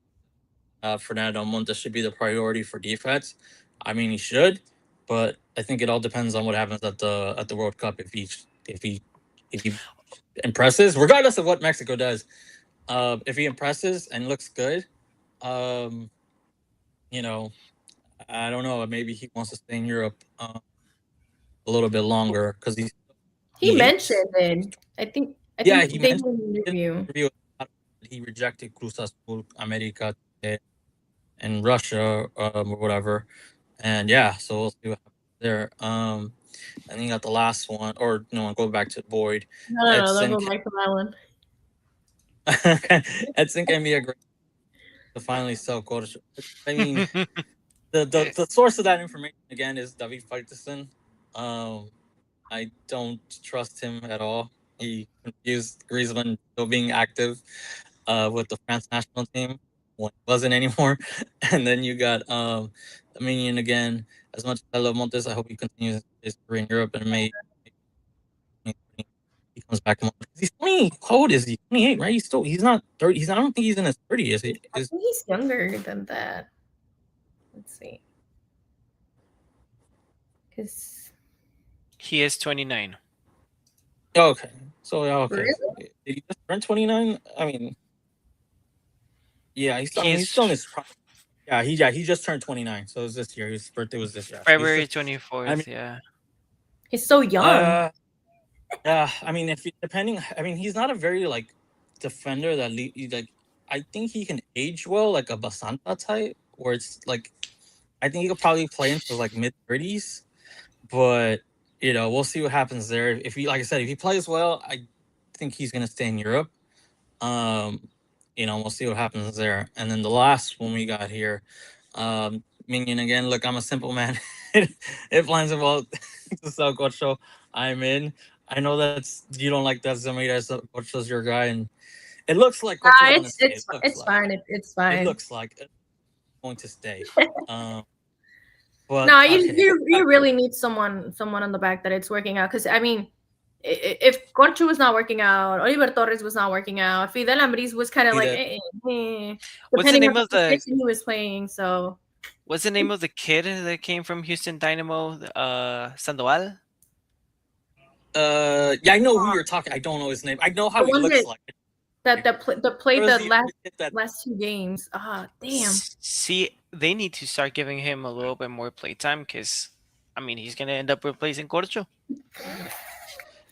Fernando Montes should be the priority for defense. I mean, he should, but I think it all depends on what happens at the World Cup. If he if he impresses, regardless of what Mexico does, if he impresses and looks good, um, you know, I don't know. Maybe he wants to stay in Europe a little bit longer because He he hates. mentioned it. I Yeah, he think they did mentioned an in an interview. interview that he rejected Cruz Azul, America, and Russia, or whatever. And yeah, so we'll see what happens there. And then you got the last one, or no, go back to Boyd. No, don't Edson, go back to that one. Edson can be a great to finally sell coach. I mean, the source of that information again is David Faitelson. Um, I don't trust him at all. He confused Griezmann still being active with the France national team when he wasn't anymore. And then you got Dominion again. As much as I love Montes, I hope he continues his career in Europe and he comes back. He's 20. How old is he? 28, right? He's not 30. I don't think he's in his 30s. I think he's younger than that. Let's see. Because He is 29. Okay, so yeah, okay. really, Did he just turn 29? I mean, yeah, he's. I mean, he's still in He's his prime. Yeah, he just turned 29. So it was this year. His birthday was this year. So he's February just. I mean, 24th. Yeah. he's so young. uh, yeah. I mean, if you, depending, I mean, he's not a very like defender that like. I think he can age well, like a Basanta type, where it's like I think he could probably play into like mid 30s, but we'll see what happens there. If he, like I said, if he plays well, I think he's gonna stay in Europe. Um, we'll see what happens there. And then the last one we got here, Minion again. Look, I'm a simple man. If lines about to sell Gocho, I'm in. I know that's you don't like that Zamida, so Gocho's your guy, and it looks like Gocho's gonna It's stay. It it's looks it's like fine. It's it fine. looks like it's going to stay. But No, okay, you really need someone on the back that it's working out. Because I mean, if Conchu was not working out, Oliver Torres was not working out, Fidel Ambris was kind of see like, that What's the depending on name the of the position he was playing. So What's the name of the kid that came from Houston Dynamo? Sandoval. yeah, I know who you're talking. I don't know his name. I know how the he one looks like. that There played was the the last other kid that last 2 games. Ah, damn. See, they need to start giving him a little bit more playtime because, I mean, he's gonna end up replacing Corcho.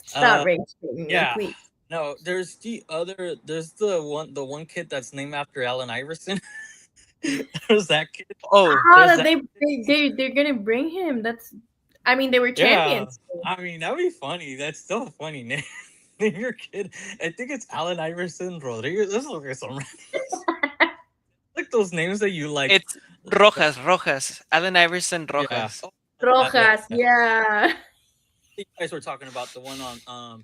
Stop uh rage baiting me, yeah. please. No, there's the one kid that's named after Allen Iverson. There's that kid. Oh, How There's that that they're gonna bring him? That's, I mean, they were yeah. champions. I mean, that'd be funny. That's still a funny name. Name your kid. I think it's Allen Iverson Rodriguez. This looks like some like those names that you like. it's Rojas. Allen Iverson Yeah. Rojas. Oh, yeah. Rojas, I yeah. think you guys were talking about the one on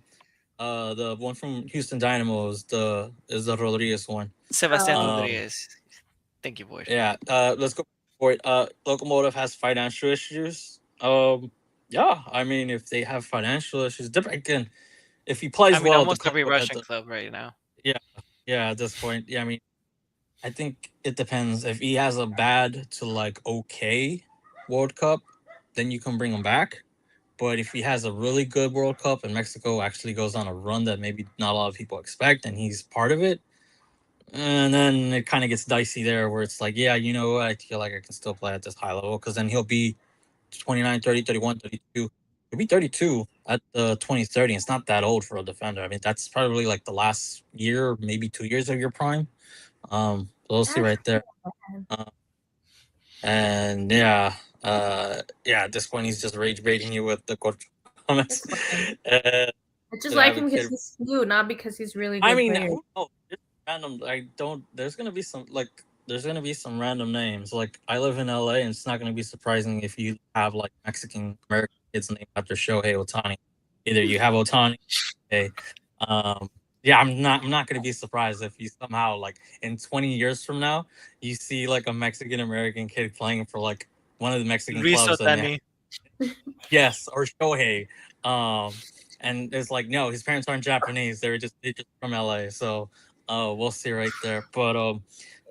the one from Houston Dynamo is the Rodriguez one. Sebastian Oh, Um Rodriguez. Thank you, boy. yeah. Let's go for it. Locomotive has financial issues. Yeah, I mean if they have financial issues, different again. If he I plays mean, well at the almost club, every Russian club right now. yeah, yeah. At this point, yeah. I mean, I think it depends. If he has a bad to like okay World Cup, then you can bring him back. But if he has a really good World Cup and Mexico actually goes on a run that maybe not a lot of people expect, and he's part of it, and then it kind of gets dicey there, where it's like, yeah, you know what, I feel like I can still play at this high level because then he'll be 29, 30, 31, 32. He'll be 32 at the 2030. It's not that old for a defender. I mean, that's probably like the last year, maybe 2 years of your prime. So we'll see that's right there. Uh, and yeah, at this point he's just rage baiting you with the comments. that's fine. uh, I just that I like have a him because kid. he's cute, not because he's really I good mean, player. who knows? Just random. I don't. There's gonna be some like. There's gonna be some random names. Like I live in LA, and it's not gonna be surprising if you have like Mexican American kids named after Shohei Otani. Either you have Otani, okay. Um, yeah, I'm not gonna be surprised if you somehow like in 20 years from now you see like a Mexican American kid playing for like one of the Mexican Luis clubs and they Otani. yes, or Shohei. And it's like no, his parents aren't Japanese. They just from LA. So we'll see right there. But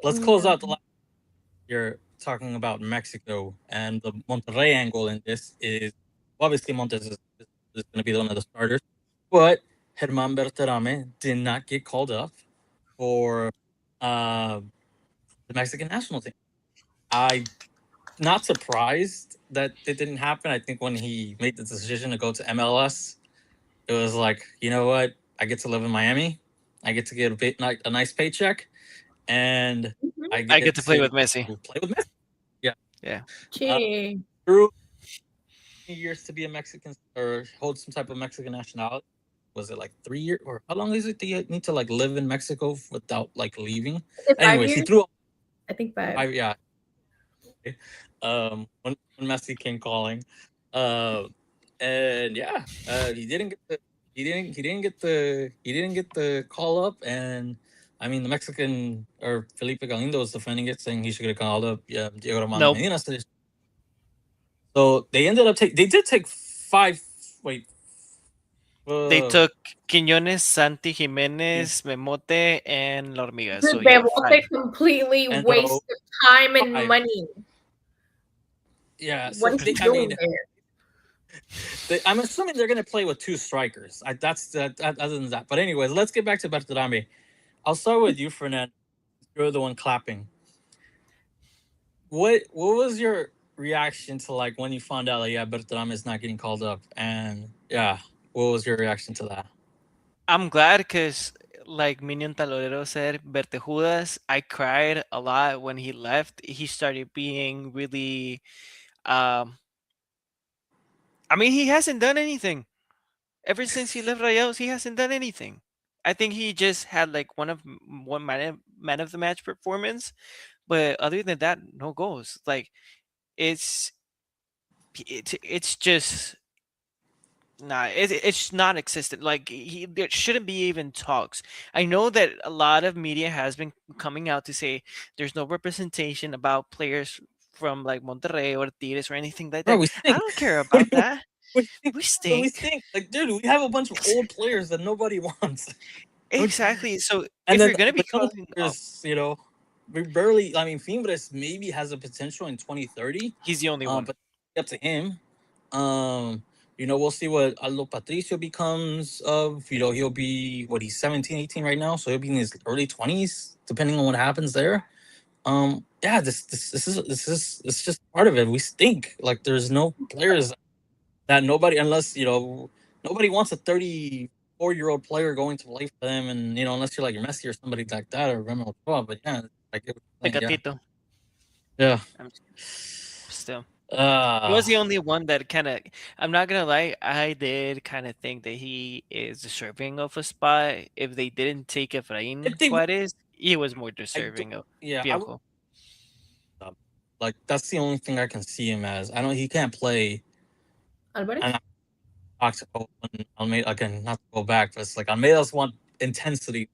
let's close Yeah. out the last year talking about Mexico and the Monterrey angle in this is obviously Montes is going to be one of the starters, but Herman Berterame did not get called up for uh, the Mexican national team. I not surprised that it didn't happen. I think when he made the decision to go to MLS, it was like, you know what? I get to live in Miami. I get to get a nice paycheck, and Mhm. I I get get to play to with Messi. play with Messi. Yeah. Yeah. Uh, Che. through years to be a Mexican or hold some type of Mexican nationality. Was it like 3 years or how long is it? Do you need to like live in Mexico without like leaving? Is it five Anyways, he years? threw. I think five. Yeah. When Messi came calling, uh, and yeah, he didn't get the call up, and I mean the Mexican or Felipe Galindo was defending it, saying he should get called up. Yeah, Diego Armando Nope. Medina said. So they ended up they did take five. Wait, They uh, took Quiñones, Santi Jimenez, Memote, and La Hormiga. So yeah, Bebote five. completely and wasted time and five. money. Yeah, What so is he I doing mean, there? I'm assuming they're going to play with two strikers. Other than that. But anyways, let's get back to Bertrame. I'll start with you, Fernand. You're the one clapping. What was your reaction to like when you found out like yeah Bertrame is not getting called up and yeah what was your reaction to that? I'm glad because, like Minion Talorero said, Bertejudas, I cried a lot when he left. He started being really, um, I mean, he hasn't done anything. Ever since he left Rayados, he hasn't done anything. I think he just had like one man of the match performance, but other than that, no goals. Like it's it's just nah, it's not existent. Like there shouldn't be even talks. I know that a lot of media has been coming out to say there's no representation about players from like Monterrey or Tigres or anything like Bro, that. we I stink. don't care What about do you- that. we stink. We We stink. stink. Like, dude, we have a bunch of old players that nobody wants. Exactly. So And if then you're gonna be the young calling up, players, you know, we barely. I mean, Fimbres maybe has a potential in 2030, he's the only one. but up to him. Um, you know, we'll see what Aldo Patricio becomes of. You know, he'll be what he's 17, 18 right now, so he'll be in his early 20s, depending on what happens there. Yeah, this is it's just part of it. We stink. Like there's no players that nobody unless you know nobody wants a 34-year-old player going to play for them, and you know unless you're like Messi or somebody like that or Remo Ochoa. But yeah, like it was saying, yeah, Tecatito. yeah. I'm still. He Uh was the only one that kind of. I'm not gonna lie. I did kind of think that he is deserving of a spot. If they didn't take if Efrain they would, Juarez, he was more I do, deserving of yeah, I would. Piojo. Like that's the only thing I can see him as. I know he can't play, and Alvarez? talk to Almeida again, not to go back, but it's like Almeida's want intensity.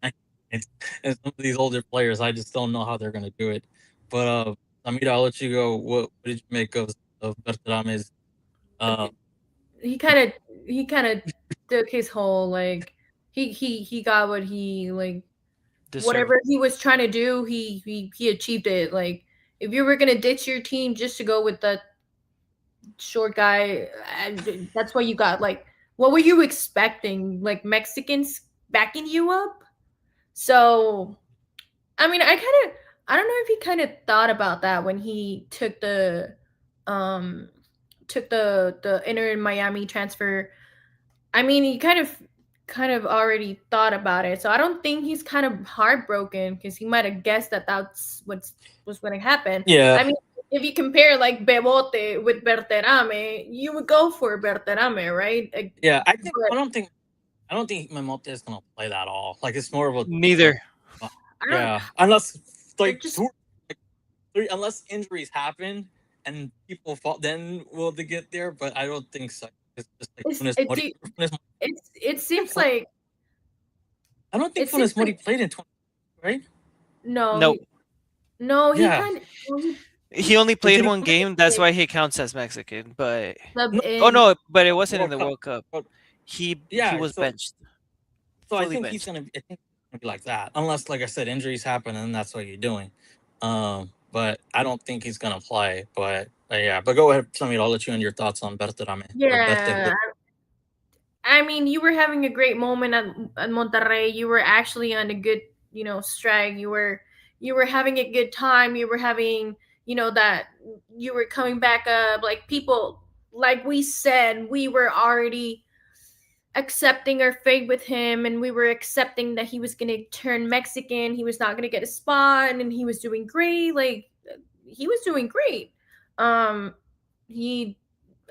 It's, and some of these older players, I just don't know how they're gonna do it. But Almeida, I'll let you go. What did you make of Bertrame's? Uh, He kind of took his whole like he got what he like Deserved. whatever he was trying to do, he achieved it. Like if you were gonna ditch your team just to go with that short guy, and that's what you got. Like, what were you expecting? Like Mexicans backing you up? So, I mean, I don't know if he kind of thought about that when he um, took the Inter Miami transfer. I mean, he kind of already thought about it. So I don't think he's kind of heartbroken because he might have guessed that that's what's going to happen. yeah, I mean, if you compare like Bebote with Berterame, you would go for Berterame, right? Like, yeah. but I don't think Mamote is gonna play that all. Like it's more of a Neither. I don't. yeah. Unless They're like just two, like, three, unless injuries happen and people fall, then will they get there? But I don't think so. It's just like it's Funes it Mori. do- it Didn't seems play. like I don't think it seems Funes Mori like played in 20, right? no Nope. he no he Yeah. kind of He only Or played did he one play? game. That's why he counts as Mexican. But sub No, oh in. no, but it wasn't in World the Cup. World Cup. But He yeah, was benched, so I fully think he's benched. gonna. I think it's gonna be like that, unless, like I said, injuries happen, and that's what you're doing. But I don't think he's gonna play. But yeah, but go ahead, Samir. I'll let you in your thoughts on Berterame or Yeah, Berte. I mean, you were having a great moment at Monterrey. You were actually on a good, strike. You were having a good time. You were having, that you were coming back up. Like people, like we said, we were already accepting our fate with him, and we were accepting that he was gonna turn Mexican. He was not gonna get a spot, and he was doing great. Like he was doing great. Um, he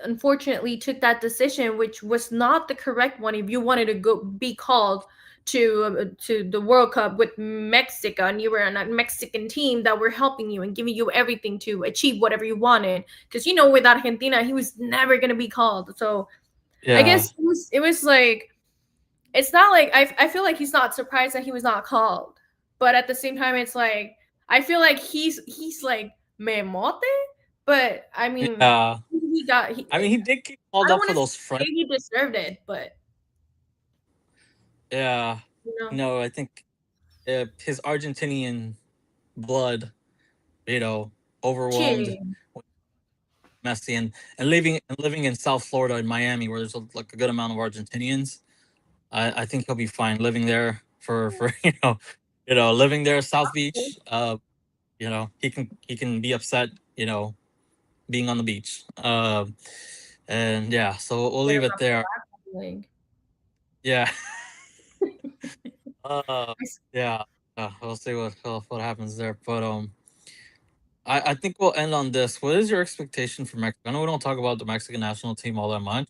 unfortunately took that decision, which was not the correct one. If you wanted to go be called to the World Cup with Mexico, and you were on a Mexican team that were helping you and giving you everything to achieve whatever you wanted, because with Argentina, he was never gonna be called. So I Yeah, guess it was like it's not like I feel like he's not surprised that he was not called, but at the same time, it's like I feel like he's like memote, but I mean yeah. he got he. I mean, he did get I called don't up want for to those say friends. he deserved it, but Yeah. you know, No, I think his Argentinian blood, you know, overwhelmed cheating. Messi, and living in South Florida in Miami, where there's like a good amount of Argentinians. I think he'll be fine living there for living there South Beach. He can be upset, being on the beach. And yeah, so we'll Get leave him it a there. black leg. Yeah. uh, I s- yeah. We'll see what happens there. But I think we'll end on this. What is your expectation for Mexico? I know we don't talk about the Mexican national team all that much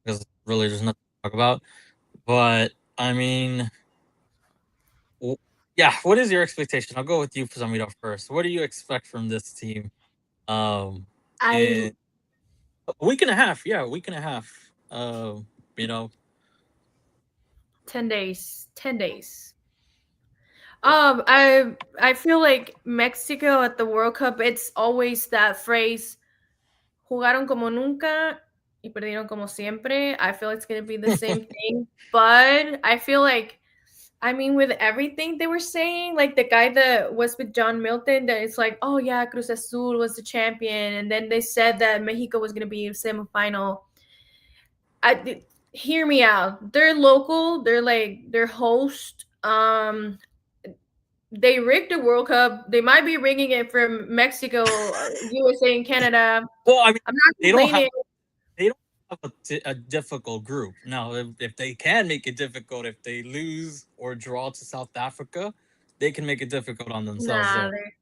because really there's nothing to talk about. But I mean, w- yeah. What is your expectation? I'll go with you, Samira, first. What do you expect from this team? Um, I in a week and a half. Yeah, a week and a half. You know, 10 days. 10 days. I feel like Mexico at the World Cup, it's always that phrase, jugaron como nunca y perdieron como siempre. I feel it's gonna be the same thing. But I feel like, I mean, with everything they were saying, like the guy that was with John Milton, that it's like, oh yeah, Cruz Azul was the champion, and then they said that Mexico was gonna be in semifinal. Hear me out. They're local. They're like they're host. They rigged the World Cup. They might be rigging it from Mexico, USA, and Canada. well, I mean, I'm not they don't have complaining. they don't have a difficult group. Now, if they can make it difficult, if they lose or draw to South Africa, they can make it difficult on themselves Nah, there.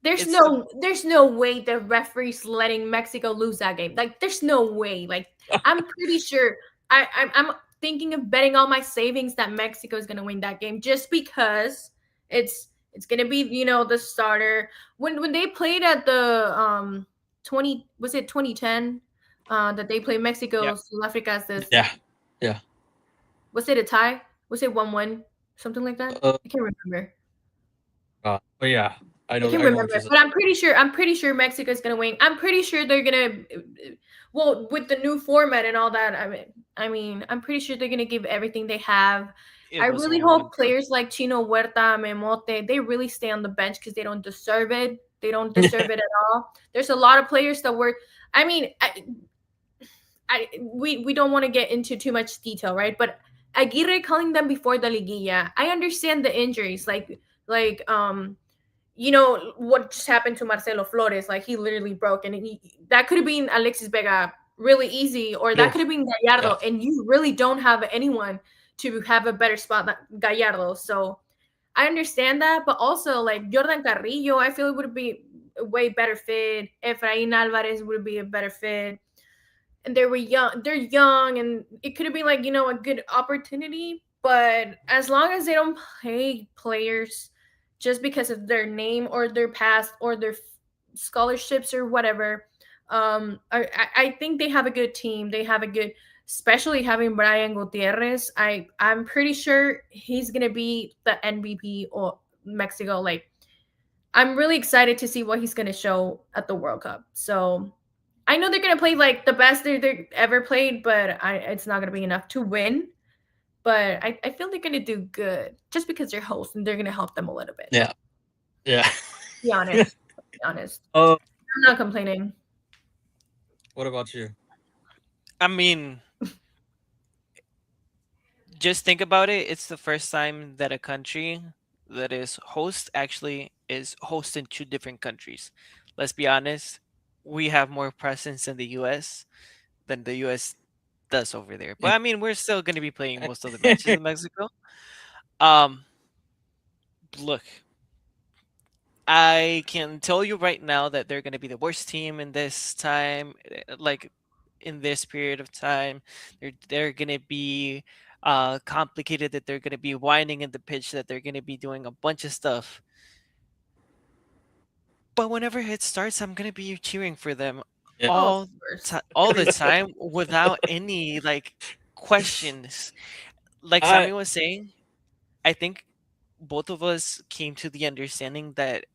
It's the there's no way the referee's letting Mexico lose that game. Like, there's no way. Like, I'm pretty sure. I'm thinking of betting all my savings that Mexico is gonna win that game just because it's gonna be the starter. When they played at the 20, was it 2010, that they played yeah. Mexico South Africa as this, Yeah, yeah. was it a tie? Was it 1-1, something like that? Uh, I can't remember. but yeah, I can I know what remember, you're saying. but I'm pretty sure Mexico's gonna win. I'm pretty sure they're gonna, well, with the new format and all that. I mean, I'm pretty sure they're gonna give everything they have. It I was a really win-win. hope players like Chino Huerta, Memote, they really stay on the bench because they don't deserve it. They don't deserve it at all. There's a lot of players that were. I mean, we don't want to get into too much detail, right? But Aguirre calling them before the liguilla. I understand the injuries, like what just happened to Marcelo Flores. Like, he literally broke, and that could have been Alexis Vega really easy, or that Oh, could have been yeah, Gallardo, and you really don't have anyone to have a better spot than Gallardo. So I understand that, but also like Jordan Carrillo, I feel it would be a way better fit. Efrain Alvarez would be a better fit, and they're young, and it could have been like a good opportunity. But as long as they don't pay players just because of their name or their past or their scholarships or whatever, I think they have a good team. They have a good, especially having Brian Gutierrez. I'm pretty sure he's gonna be the MVP or Mexico. Like, I'm really excited to see what he's gonna show at the World Cup. So I know they're gonna play like the best they've ever played, but it's not gonna be enough to win. But I feel they're gonna do good just because they're hosts and they're gonna help them a little bit. yeah, yeah. Be honest. Be honest. Oh, I'm not complaining. what about you? I mean, just think about it. It's the first time that a country that is host actually is hosting two different countries. Let's be honest, we have more presence in the US than the US does over there. But I mean, we're still going to be playing most of the matches in Mexico. Um, look, I can tell you right now that they're going to be the worst team in this time, like in this period of time. They're going to be complicated, that they're going to be winding in the pitch, that they're going to be doing a bunch of stuff. But whenever it starts, I'm going to be cheering for them Yeah, Oh, of all course. all the time without any like questions. Like I Sammy was saying, I think both of us came to the understanding that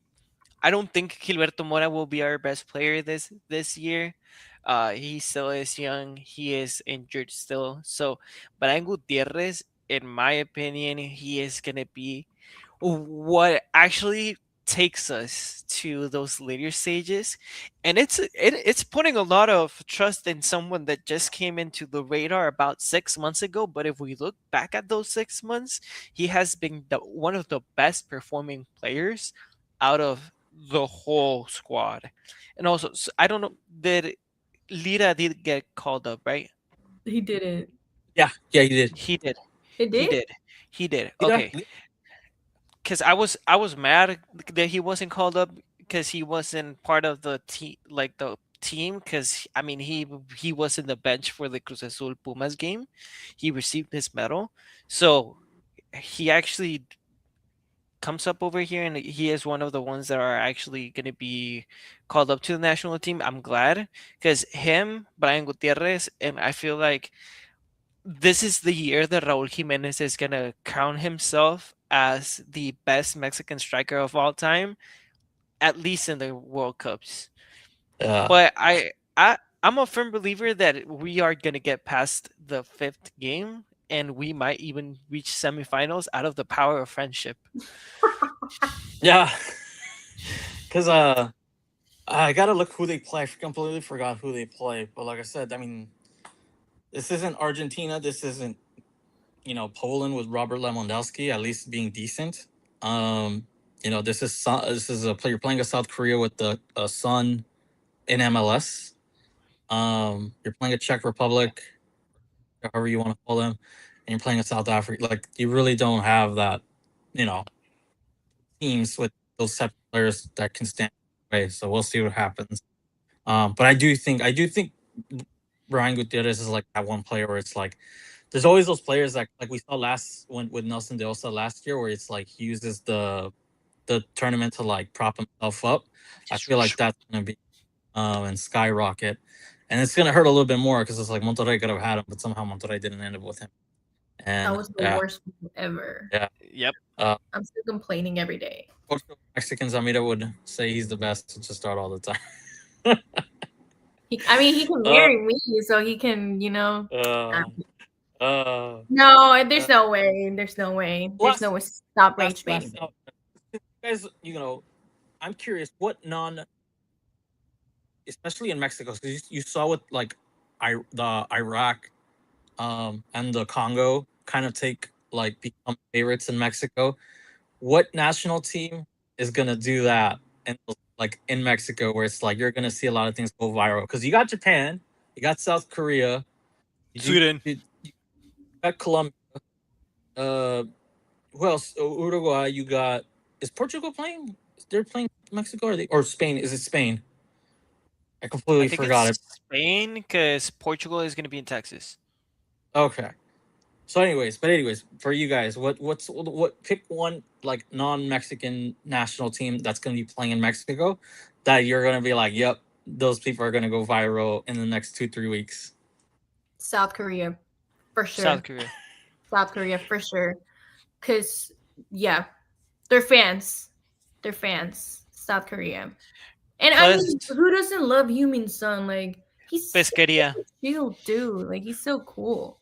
I don't think Gilberto Mora will be our best player this year. He still is young. He is injured still. So, Brian Gutierrez, in my opinion, he is gonna be what actually. takes us to those later stages, and it's putting a lot of trust in someone that just came into the radar about 6 months ago. But if we look back at those 6 months, he has been one of the best performing players out of the whole squad. And also, I don't know, did Lira did get called up, right? He didn't. Yeah, yeah, you did. He did. It He did? did. He did. Lira, Okay. Because I was mad that he wasn't called up because he wasn't part of the team, like the team. Because I mean, he was in the bench for the Cruz Azul Pumas game. He received his medal, so he actually comes up over here, and he is one of the ones that are actually going to be called up to the national team. I'm glad because him, Brian Gutierrez, and I feel like this is the year that Raul Jimenez is gonna crown himself as the best Mexican striker of all time, at least in the World Cups. uh, But I'm a firm believer that we are gonna get past the fifth game, and we might even reach semifinals out of the power of friendship. yeah, because I gotta look who they play. I completely forgot who they play. But like I said, I mean, this isn't Argentina. This isn't Poland with Robert Lewandowski at least being decent. This is a player playing a South Korea with the son in MLS. You're playing a Czech Republic, however you want to call them, and you're playing a South Africa. Like you really don't have that, you know, teams with those type of players that can stand away. So we'll see what happens. But I do think Brian Gutierrez is like that one player where it's like there's always those players that like we saw last when with Nelson De Osa last year where it's like he uses the tournament to like prop himself up. I feel like that's gonna be and skyrocket. And it's gonna hurt a little bit more because it's like Monterrey could have had him, but somehow Monterrey didn't end up with him. That And was the yeah, worst move ever. yeah. Yep. Uh, I'm still complaining every day. Mexicans, Amira would say he's the best to start all the time. I mean, he can uh, marry me, so he can, uh, uh, No, there's uh, no way. There's no way. There's no last, way. Stop rage last baiting. note, guys. I'm curious what especially in Mexico, because you saw with like the Iraq and the Congo kind of become favorites in Mexico. What national team is gonna do that and like in Mexico where it's like you're gonna see a lot of things go viral? Because you got Japan, you got South Korea, Sweden. you got Colombia, uh who else? Uruguay, you got is Portugal playing? They're playing Mexico or Spain? Is it Spain? I I completely think forgot it. it's Spain because Portugal is going to be in Texas. Okay. So, anyways, for you guys, what pick one like non-Mexican national team that's going to be playing in Mexico that you're going to be like, yep, those people are going to go viral in the next 2-3 weeks. South Korea, for South sure. Korea. South Korea, for sure. Cause yeah, they're fans. They're fans. South Korea. And I Plus mean, who doesn't love Human Son? Like he's such Pesqueria. a chill dude. Like he's so cool.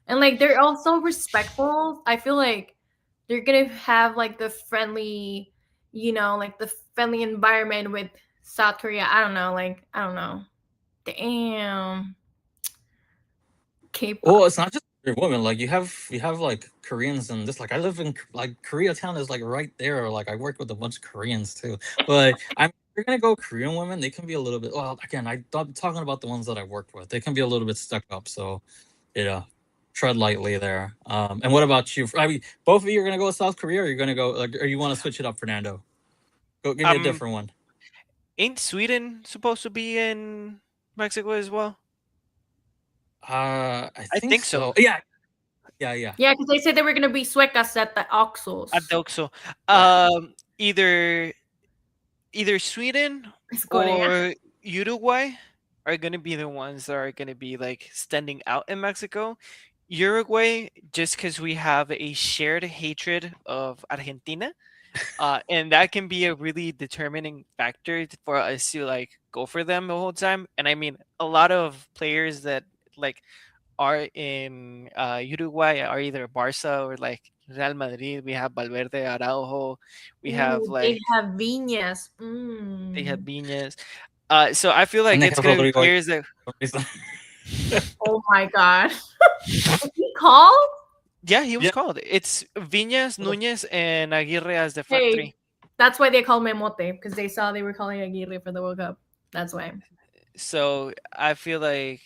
And like they're also respectful. I feel like they're gonna have like the friendly, like the friendly environment with South Korea. I don't know. Like, I don't know. Damn. Well, K-pop. it's not just women. Like you have like Koreans and this. Like I live in like Koreatown is like right there. Like I work with a bunch of Koreans too. But I'm you're gonna go Korean women. They can be a little bit. Well, again, I'm talking about the ones that I worked with. They can be a little bit stuck up. So yeah, tread lightly there. And what about you? I mean, both of you are gonna go with South Korea, or you're gonna go like, or you want to switch it up, Fernando? Go give me a Um, different one. ain't Sweden supposed to be in Mexico as well? I I think think so. so. Yeah, yeah, yeah. Yeah, because they said they were gonna be suecas at the I Oxos. think so. Yeah. Either Sweden It's Korea. or Uruguay are gonna be the ones that are gonna be like standing out in Mexico. Uruguay, just because we have a shared hatred of Argentina, and that can be a really determining factor for us to like go for them the whole time. And I mean, a lot of players that like are in Uruguay are either Barca or like Real Madrid. We have Valverde, Araujo. We have Ooh, they like have Viñas. they have Mm. Viñas. So I feel And like they it's have gonna be Rodrigo. players that Oh my god. Is he called? yeah, he was Yeah. called. It's Viñas, Nunez, and Aguirre as the front Hey, three. that's why they called Memote because they saw they were calling Aguirre for the World Cup. That's why. So I feel like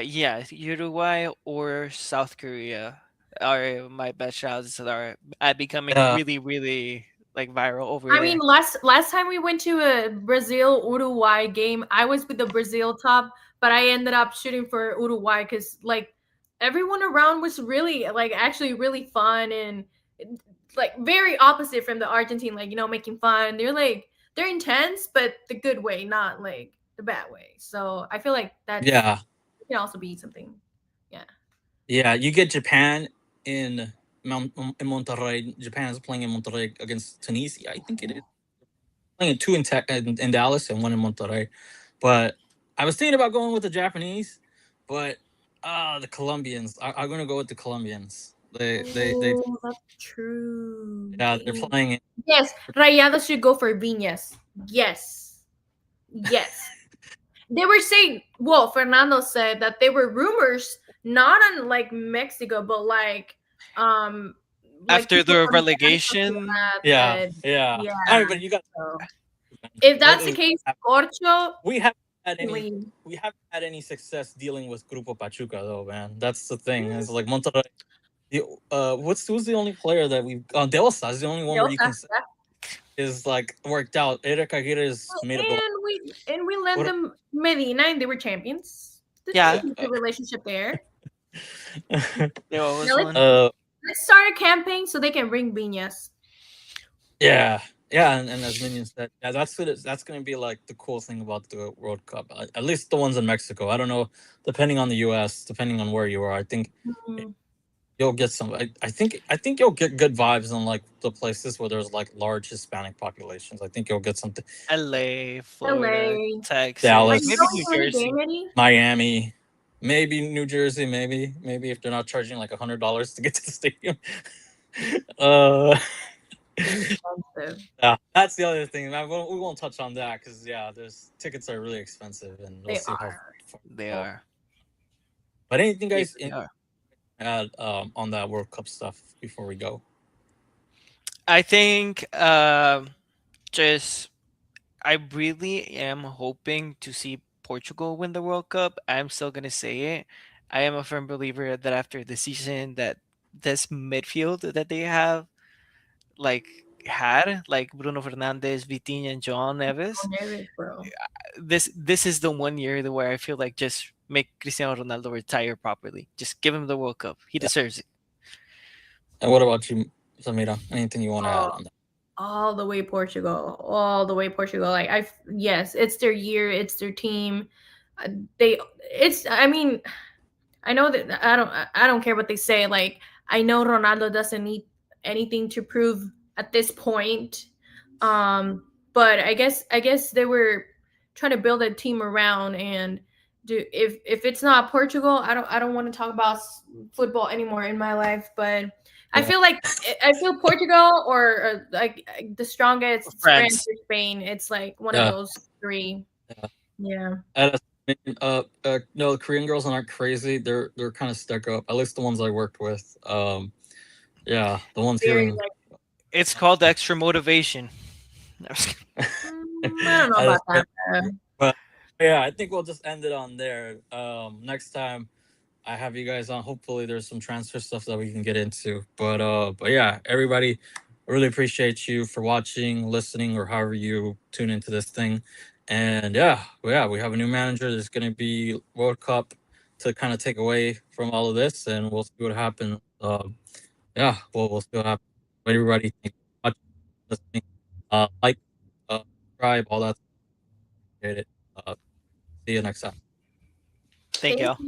yeah, Uruguay or South Korea are my best shots that are becoming Yeah. really, really like viral over I mean, there. last time we went to a Brazil Uruguay game, I was with the Brazil top, but I ended up shooting for Uruguay because like everyone around was really like actually really fun and like very opposite from the Argentine, like making fun. They're intense, but the good way, not like the bad way. So I feel like that's Yeah. can also be something. Yeah. Yeah. You get Japan in in Monterrey. Japan is playing in Monterrey against Tunisia. I think it is playing two in Dallas and one in Monterrey. But I was thinking about going with the Japanese, but the Colombians. I'm gonna go with the Colombians. They Oh, that's true. yeah, they're Dang. playing it. Yes, Rayados should go for Viñas. Yes. Yes. They were saying, well, Fernando said that there were rumors, not on like Mexico, but like After people the from Mexico relegation, that Yeah, said, yeah. yeah. I mean, but you got So if that's the lately case, Corcho, we haven't had any leave. we haven't had any success dealing with Grupo Pachuca though, man. That's the thing. It's like Monterrey. The, who's the only player that we've Deosa is the only one where you can say is like worked out. Eric Aguirre is made of glass. And we lent What? them Medina and they were champions. There's yeah, a good relationship there. there was Now one. let's start a campaign so they can bring Viñas. Yeah, yeah, and as Minion said, yeah, that's gonna be like the cool thing about the World Cup. At least the ones in Mexico. I don't know, depending on the U.S., depending on where you are. I think Mm, you'll get some. I think you'll get good vibes in like the places where there's like large Hispanic populations. I think you'll get something. LA, Florida, LA. Are Texas, you Dallas, maybe New going to any Jersey. game, Eddie? Miami, maybe New Jersey, maybe if they're not charging like $100 to get to the stadium. uh, Expensive. yeah, that's the other thing. We won't touch on that because yeah, there's tickets are really expensive, and we'll They see how are. far. They Go. are. But anything, They guys, really are. add on that World Cup stuff before we go? I think just I really am hoping to see Portugal win the World Cup. I'm still gonna say it. I am a firm believer that after the season that this midfield that they have like had like Bruno Fernandes, Vitinha, and João Neves, On David, bro. this is the one year where I feel like just make Cristiano Ronaldo retire properly. Just give him the World Cup. He Yeah. deserves it. And what about you, Samira? Anything you want to add Oh, on that? all the way Portugal. All the way Portugal. Like yes, it's their year. It's their team. Uh, They. It's. I mean, I know that I don't care what they say. Like I know Ronaldo doesn't need anything to prove at this point. But I guess they were trying to build a team around and do if it's not Portugal, I don't want to talk about football anymore in my life. But I Yeah, feel like I feel Portugal or like the strongest France France. or Spain. It's like one of yeah, those three. yeah. Yeah. No, the Korean girls aren't crazy. They're kind of stuck up. At least the ones I worked with. Yeah, the ones here Very in. like It's called extra motivation. No, I'm just kidding. I don't know I about just- that. but yeah, I think we'll just end it on there. Next time I have you guys on. Hopefully, there's some transfer stuff that we can get into. But yeah, everybody, I really appreciate you for watching, listening, or however you tune into this thing. And yeah, we have a new manager. There's going to be World Cup to kind of take away from all of this, and we'll see what happens. Yeah, we'll see what happens. But everybody, thank you for watching, listening, like, subscribe, all that. Appreciate it. See you next time. Thank Thank y'all. you.